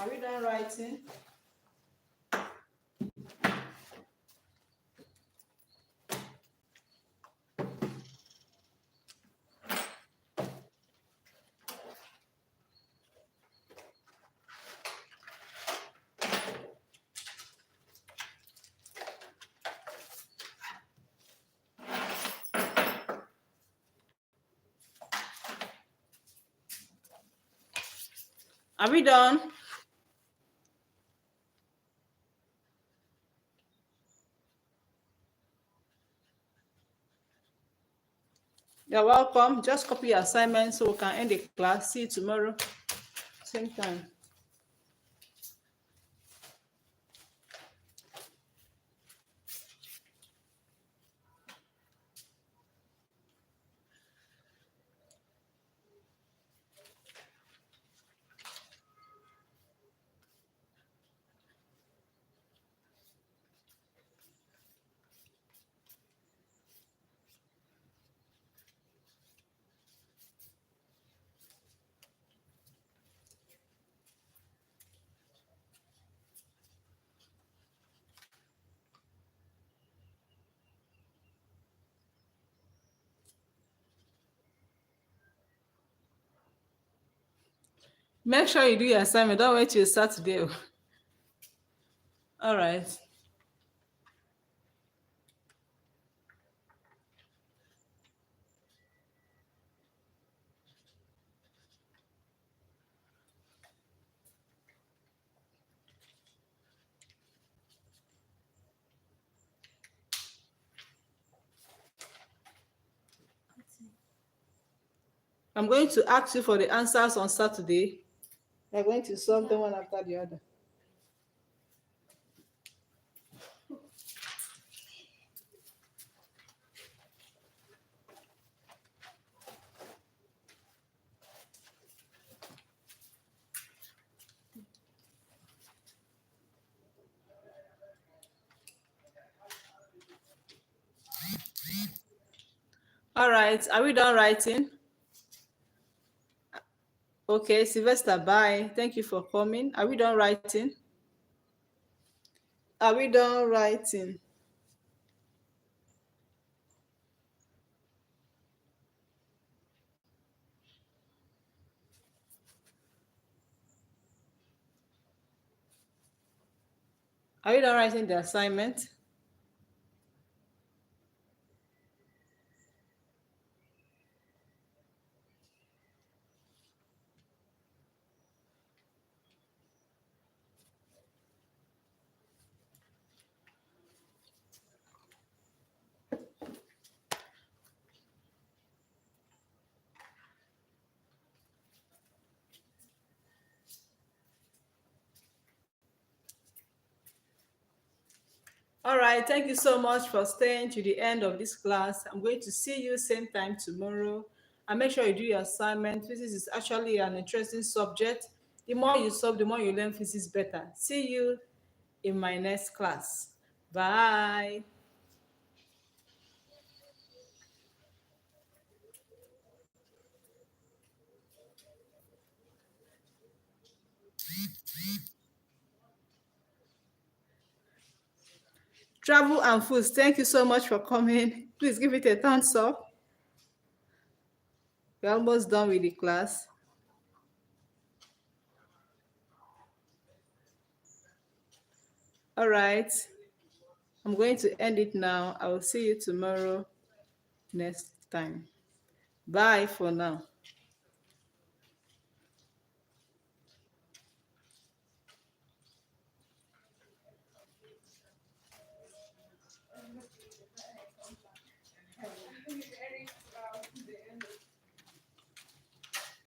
Are we done writing? Are we done? You're welcome. Just copy your assignment so we can end the class. See you tomorrow, same time. Make sure you do your assignment. Don't wait till Saturday. All right. I'm going to ask you for the answers on Saturday. We're going to solve them one after the other. All right. Are we done writing? Okay, Sylvester, bye. Thank you for coming. Are we done writing? Are we done writing? Are you done writing the assignment? All right, thank you so much for staying to the end of this class. I'm going to see you same time tomorrow. And make sure you do your assignment. Physics is actually an interesting subject. The more you solve, the more you learn physics better. See you in my next class. Bye. Travel and foods, thank you so much for coming. Please give it a thumbs up. We're almost done with the class. All right. I'm going to end it now. I will see you tomorrow next time. Bye for now.